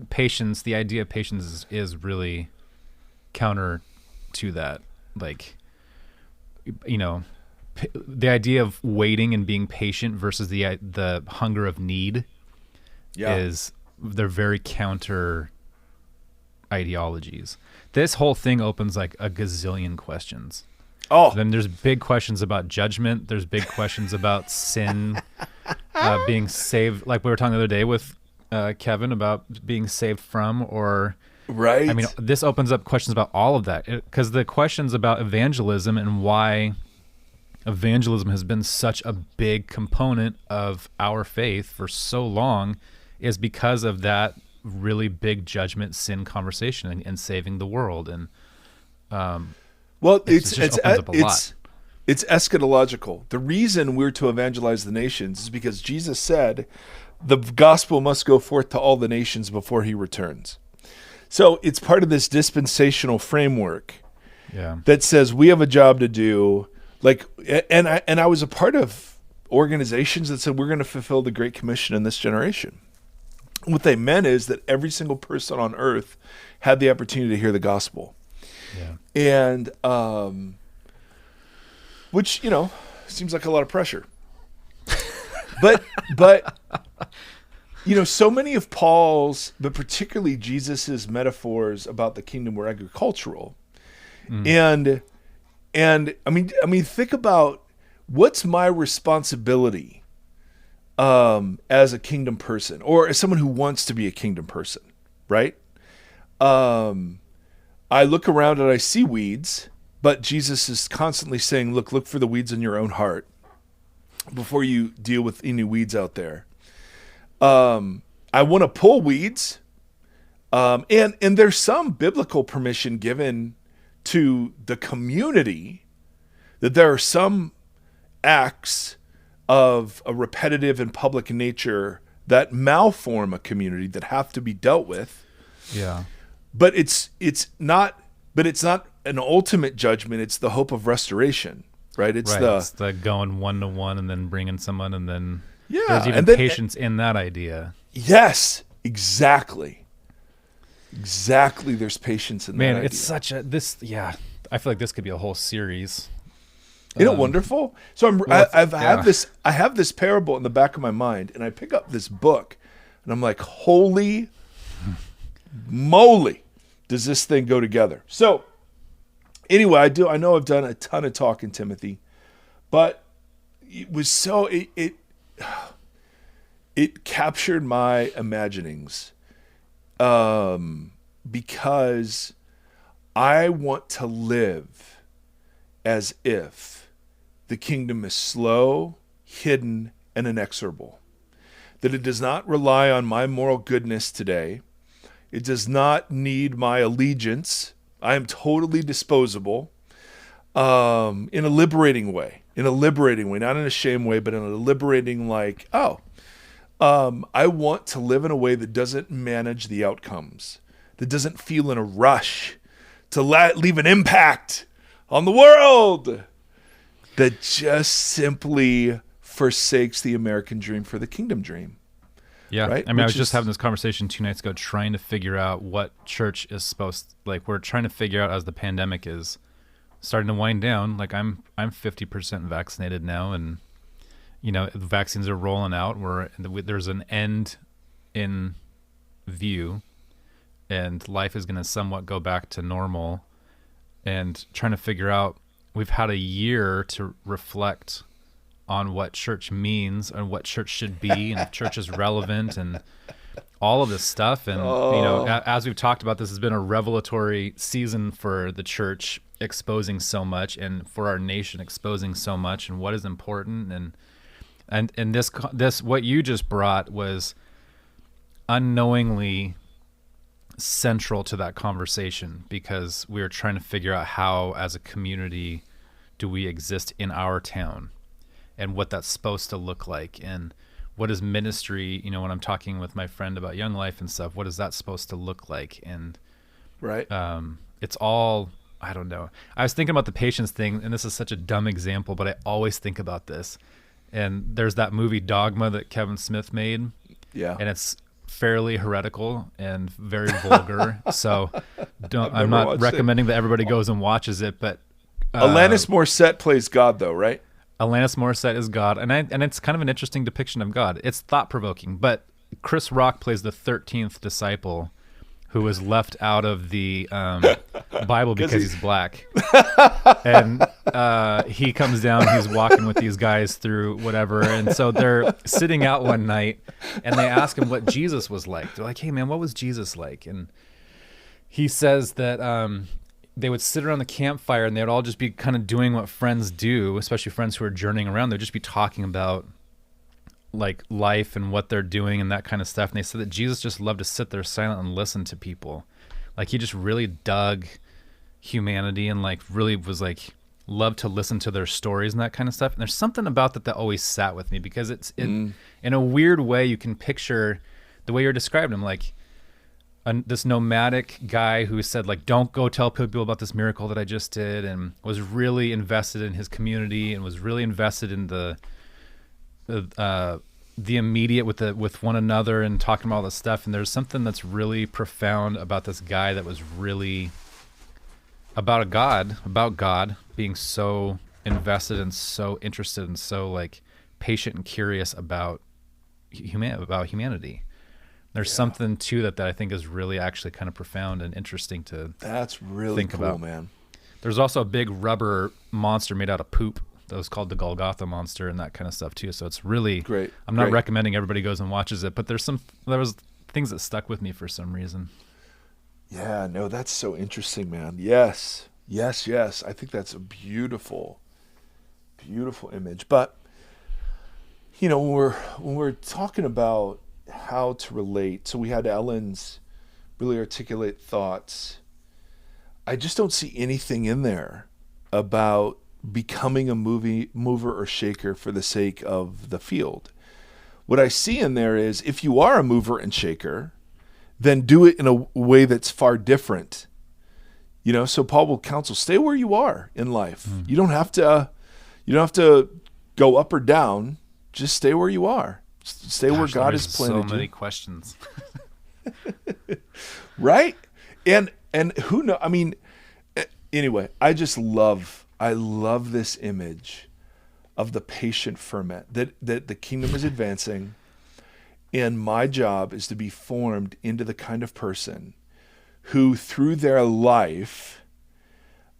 Patience. The idea of patience is really counter to that. Like, the idea of waiting and being patient versus the hunger of need they're very counter ideologies. This whole thing opens like a gazillion questions. Oh, then there's big questions about judgment. There's big questions about sin, being saved. Like we were talking the other day with Kevin about being saved from, or right. I mean, this opens up questions about all of that, because the questions about evangelism and why evangelism has been such a big component of our faith for so long is because of that really big judgment sin conversation and saving the world. And it's eschatological. The reason we're to evangelize the nations is because Jesus said the gospel must go forth to all the nations before he returns. So it's part of this dispensational framework that says we have a job to do. Like, and I was a part of organizations that said we're going to fulfill the Great Commission in this generation. What they meant is that every single person on earth had the opportunity to hear the gospel. Yeah. And which, seems like a lot of pressure. But so many of Paul's, but particularly Jesus's metaphors about the kingdom were agricultural. And I mean, think about what's my responsibility as a kingdom person, or as someone who wants to be a kingdom person, right? I look around and I see weeds, but Jesus is constantly saying, look for the weeds in your own heart before you deal with any weeds out there. I want to pull weeds. And there's some biblical permission given to the community that there are some acts of a repetitive and public nature that malform a community that have to be dealt with. Yeah. But it's not an ultimate judgment. It's the hope of restoration, right? It's the going 1-to-1 and then bringing someone, and then there's even patience in that idea. Yes, exactly. There's patience in that idea. Man, it's such a I feel like this could be a whole series. Isn't it wonderful? So I have this parable in the back of my mind, and I pick up this book, and I'm like, holy moly, does this thing go together? So anyway, I know I've done a ton of talking, Timothy, but it was it captured my imaginings, because I want to live as if the kingdom is slow, hidden, and inexorable. That it does not rely on my moral goodness today. It does not need my allegiance. I am totally disposable, in a liberating way, not in a shame way, but in a liberating, I want to live in a way that doesn't manage the outcomes, that doesn't feel in a rush to leave an impact on the world, that just simply forsakes the American dream for the kingdom dream. Yeah. Right? I mean, I was just having this conversation 2 nights ago, trying to figure out what church is supposed, we're trying to figure out as the pandemic is starting to wind down. Like I'm 50% vaccinated now, and the vaccines are rolling out. There's an end in view, and life is going to somewhat go back to normal. And trying to figure out, we've had a year to reflect on what church means and what church should be, and if church is relevant, and all of this stuff. And as we've talked about, this has been a revelatory season for the church, exposing so much, and for our nation exposing so much, and what is important. And this what you just brought was unknowingly central to that conversation, because we were trying to figure out how, as a community, do we exist in our town, and what that's supposed to look like, and what is ministry. When I'm talking with my friend about Young Life and stuff, what is that supposed to look like? And right, it's all, I don't know. I was thinking about the patience thing, and this is such a dumb example, but I always think about this. And there's that movie Dogma that Kevin Smith made. Yeah. And it's fairly heretical and very vulgar. So I'm not recommending that everybody goes and watches it, but Alanis Morissette plays God, though, right? Alanis Morissette is God, and it's kind of an interesting depiction of God. It's thought-provoking, but Chris Rock plays the 13th disciple, who was left out of the Bible because he's black. And he comes down, he's walking with these guys through whatever. And so they're sitting out one night, and they ask him what Jesus was like. They're like, hey, man, what was Jesus like? And he says that they would sit around the campfire, and they would all just be kind of doing what friends do, especially friends who are journeying around. They'd just be talking about life and what they're doing and that kind of stuff. And they said that Jesus just loved to sit there silent and listen to people. He just really dug humanity, and really was loved to listen to their stories and that kind of stuff. And there's something about that always sat with me, because in a weird way, you can picture the way you're describing him, this nomadic guy who said, don't go tell people about this miracle that I just did, and was really invested in his community, and was really invested in the the immediate with one another and talking about all this stuff. And there's something that's really profound about this guy that was really about God being so invested and so interested and so like patient and curious about humanity. There's something to that I think is really actually kind of profound and interesting to That's really think cool, about. man. There's also a big rubber monster made out of poop that was called the Golgotha monster and that kind of stuff too. So it's really Great. I'm not Great. recommending everybody goes and watches it, but there was things that stuck with me for some reason. Yeah, no, that's so interesting, man. Yes. I think that's a beautiful image. But when we're talking about how to relate, so we had Ellen's really articulate thoughts. I just don't see anything in there about becoming a mover or shaker for the sake of the field. What I see in there is if you are a mover and shaker, then do it in a way that's far different. So Paul will counsel, stay where you are in life. You don't have to go up or down. Just stay where you are. Stay where God has planted you. So many questions. Right? And who knows? I mean, anyway, I love this image of the patient ferment, that the kingdom is advancing, and my job is to be formed into the kind of person who through their life,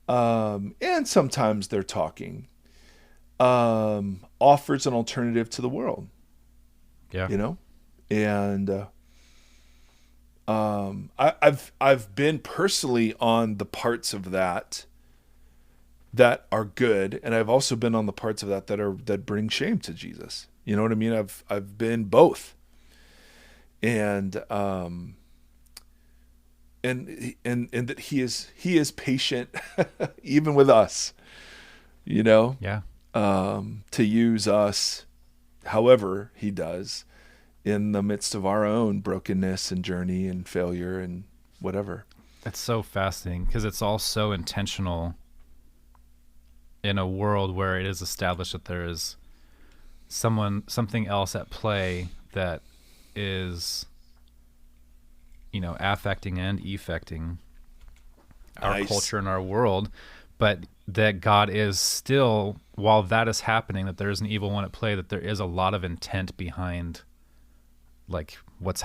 and sometimes they're talking, offers an alternative to the world. Yeah. And I've been personally on the parts of that are good, and I've also been on the parts of that bring shame to Jesus. You know what I mean? I've been both, and that he is patient even with us. Yeah. To use us however he does in the midst of our own brokenness and journey and failure and whatever. That's so fascinating because it's all so intentional in a world where it is established that there is something else at play that is, affecting and effecting our culture and our world, but that God is still, while that is happening, that there is an evil one at play, that there is a lot of intent behind like what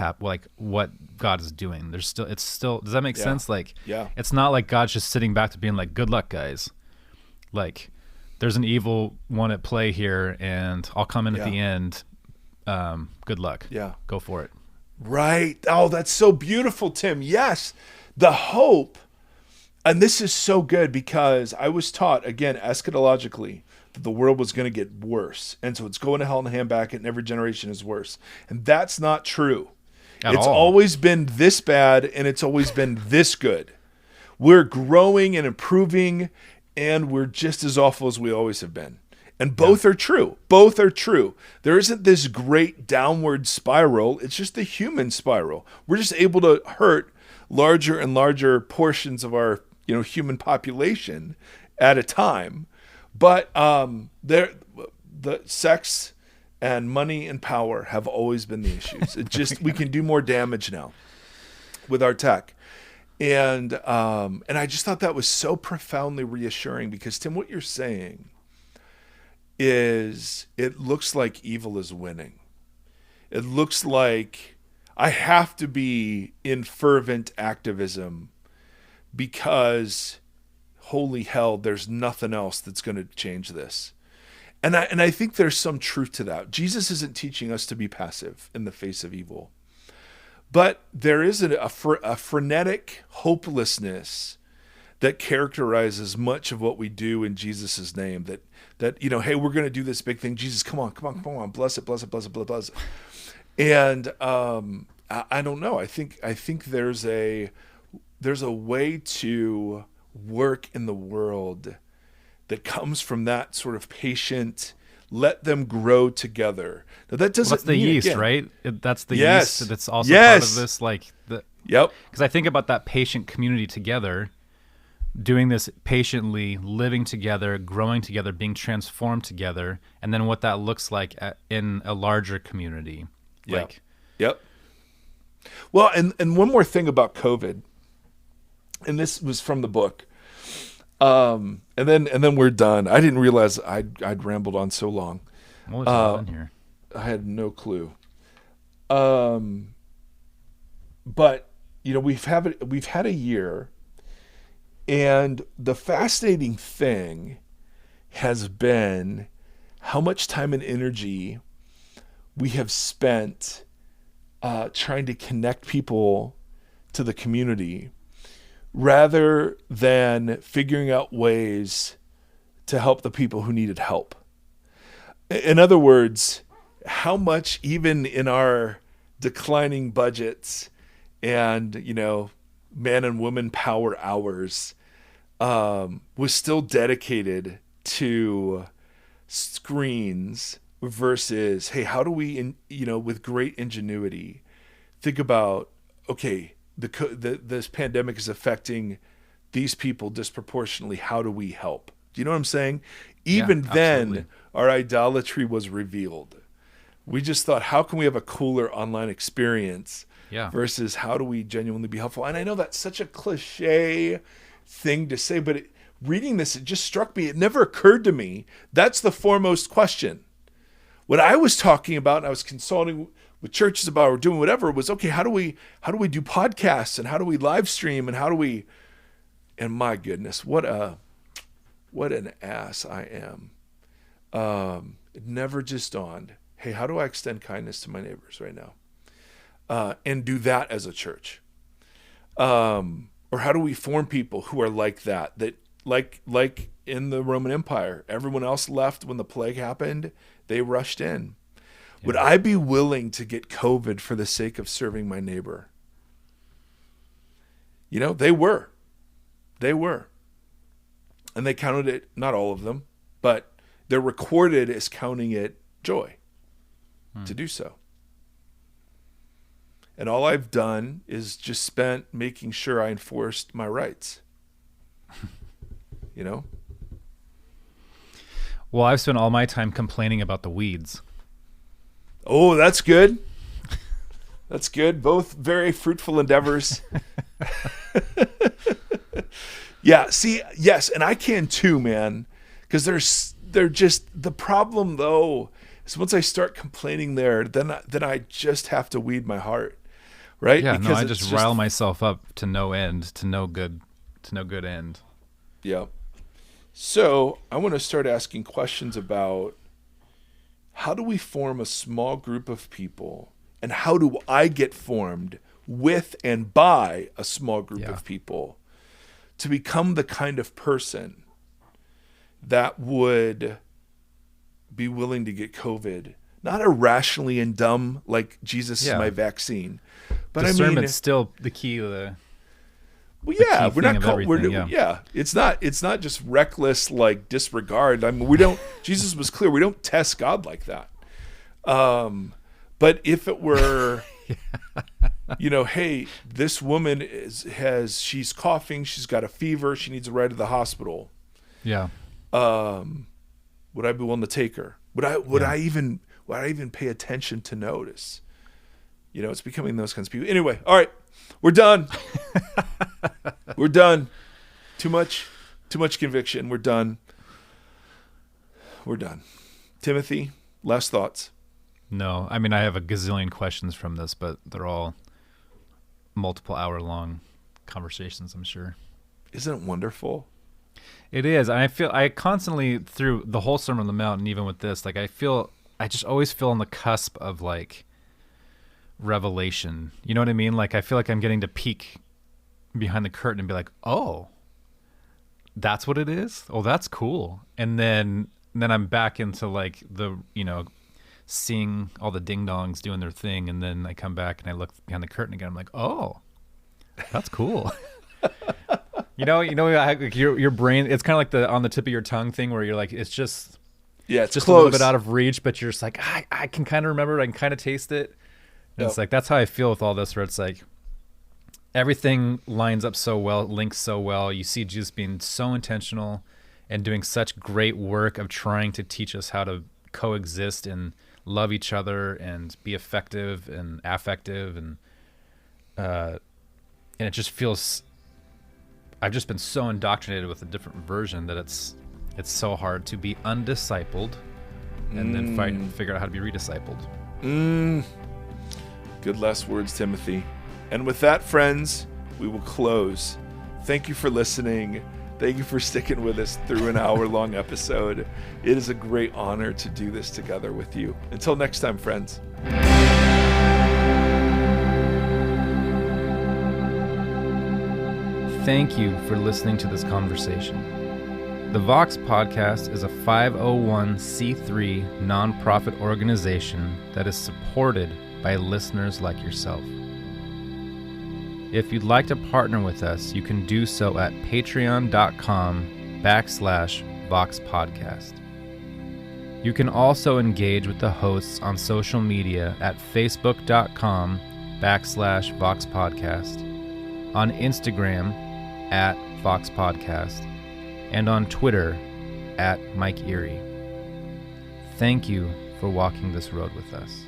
God is doing. It's still, does that make sense? Like, yeah. It's not like God's just sitting back to being like, good luck, guys. Like, there's an evil one at play here, and I'll come in at the end. Good luck. Yeah. Go for it. Right. Oh, that's so beautiful, Tim. Yes. The hope, and this is so good because I was taught, again, eschatologically, that the world was going to get worse. And so it's going to hell in a handbasket, and every generation is worse. And that's not true. It's always been this bad, and it's always been this good. We're growing and improving, and we're just as awful as we always have been. And both are true. Both are true. There isn't this great downward spiral. It's just the human spiral. We're just able to hurt larger and larger portions of our, human population at a time. But the sex and money and power have always been the issues. It just we can do more damage now with our tech. And I just thought that was so profoundly reassuring because, Tim, what you're saying is it looks like evil is winning. It looks like I have to be in fervent activism because, holy hell, there's nothing else that's going to change this. And I think there's some truth to that. Jesus isn't teaching us to be passive in the face of evil. But there is a frenetic hopelessness that characterizes much of what we do in Jesus' name. That hey, we're going to do this big thing. Jesus, come on, bless it. And I don't know. I think there's a way to work in the world that comes from that sort of patient. Let them grow together. Now that doesn't. That's the mean, yeast, again, right? That's the Yes. yeast. That's also Yes. part of this. Yep. Because I think about that patient community together. doing this patiently, living together, growing together, being transformed together, and then what that looks like in a larger community. Yeah. Like, yep. Well, and one more thing about COVID, and this was from the book, and then we're done. I didn't realize I'd rambled on so long. what was in here? I had no clue. But we've had a year, and the fascinating thing has been how much time and energy we have spent trying to connect people to the community rather than figuring out ways to help the people who needed help. In other words, how much even in our declining budgets and, man and woman power hours was still dedicated to screens versus, hey, how do we, with great ingenuity, think about, okay, this pandemic is affecting these people disproportionately. How do we help? Do you know what I'm saying? Even then, our idolatry was revealed. We just thought, how can we have a cooler online experience versus how do we genuinely be helpful? And I know that's such a cliche thing to say, but reading this, it just struck me. It never occurred to me. That's the foremost question. What I was talking about, and I was consulting with churches about or doing whatever, was, okay, how do we do podcasts, and how do we live stream, and how do we, and my goodness, what an ass I am. It never just dawned, hey, how do I extend kindness to my neighbors right now? And do that as a church. Or how do we form people who are like that like in the Roman Empire, everyone else left when the plague happened, they rushed in. Yeah. Would I be willing to get COVID for the sake of serving my neighbor? They were. And they counted it, not all of them, but they're recorded as counting it joy to do so. And all I've done is just spent making sure I enforced my rights. Well, I've spent all my time complaining about the weeds. Oh, that's good. That's good. Both very fruitful endeavors. Yeah, see, yes, and I can too, man. Because they're just, the problem though is once I start complaining there, then I just have to weed my heart. Right? Yeah, because I just rile myself up to no end, to no good end. Yeah. So I want to start asking questions about how do we form a small group of people, and how do I get formed with and by a small group of people to become the kind of person that would be willing to get COVID, not irrationally and dumb like Jesus is my vaccine. But discernment's still the key to the we're not called. It's not just reckless like disregard. I mean, we don't. Jesus was clear. We don't test God like that. But if it were, hey, this woman she's coughing. She's got a fever. She needs a ride to the hospital. Yeah. Would I be willing to take her? Would I even pay attention to notice? It's becoming those kinds of people. Anyway, all right, we're done. We're done. Too much conviction. We're done. Timothy, last thoughts? No, I mean, I have a gazillion questions from this, but they're all multiple hour-long conversations, I'm sure. Isn't it wonderful? It is. And I constantly, through the whole Sermon on the Mount, and even with this, like, I just always feel on the cusp of, like, revelation. You know what I mean? Like, I feel like I'm getting to peek behind the curtain and be like, oh, that's what it is? Oh, that's cool. And then I'm back into, like, the, seeing all the ding-dongs doing their thing, and then I come back and I look behind the curtain again. I'm like, oh, that's cool. Your brain, it's kind of like on the tip of your tongue thing where you're like, it's just it's just close. a little bit out of reach, but you're just like, I can kind of remember it, I can kind of taste it. And it's like, that's how I feel with all this, where it's like, everything lines up so well, links so well. You see Jesus being so intentional and doing such great work of trying to teach us how to coexist and love each other and be effective and affective, and it just feels, I've just been so indoctrinated with a different version that it's so hard to be undiscipled and then fight and figure out how to be rediscipled. Good last words, Timothy. And with that, friends, we will close. Thank you for listening. Thank you for sticking with us through an hour-long episode. It is a great honor to do this together with you. Until next time, friends. Thank you for listening to this conversation. The Vox Podcast is a 501c3 nonprofit organization that is supported by listeners like yourself. If you'd like to partner with us, you can do so at patreon.com/Vox Podcast. You can also engage with the hosts on social media at facebook.com/Vox Podcast, on Instagram at Vox Podcast, and on Twitter at Mike Erie. Thank you for walking this road with us.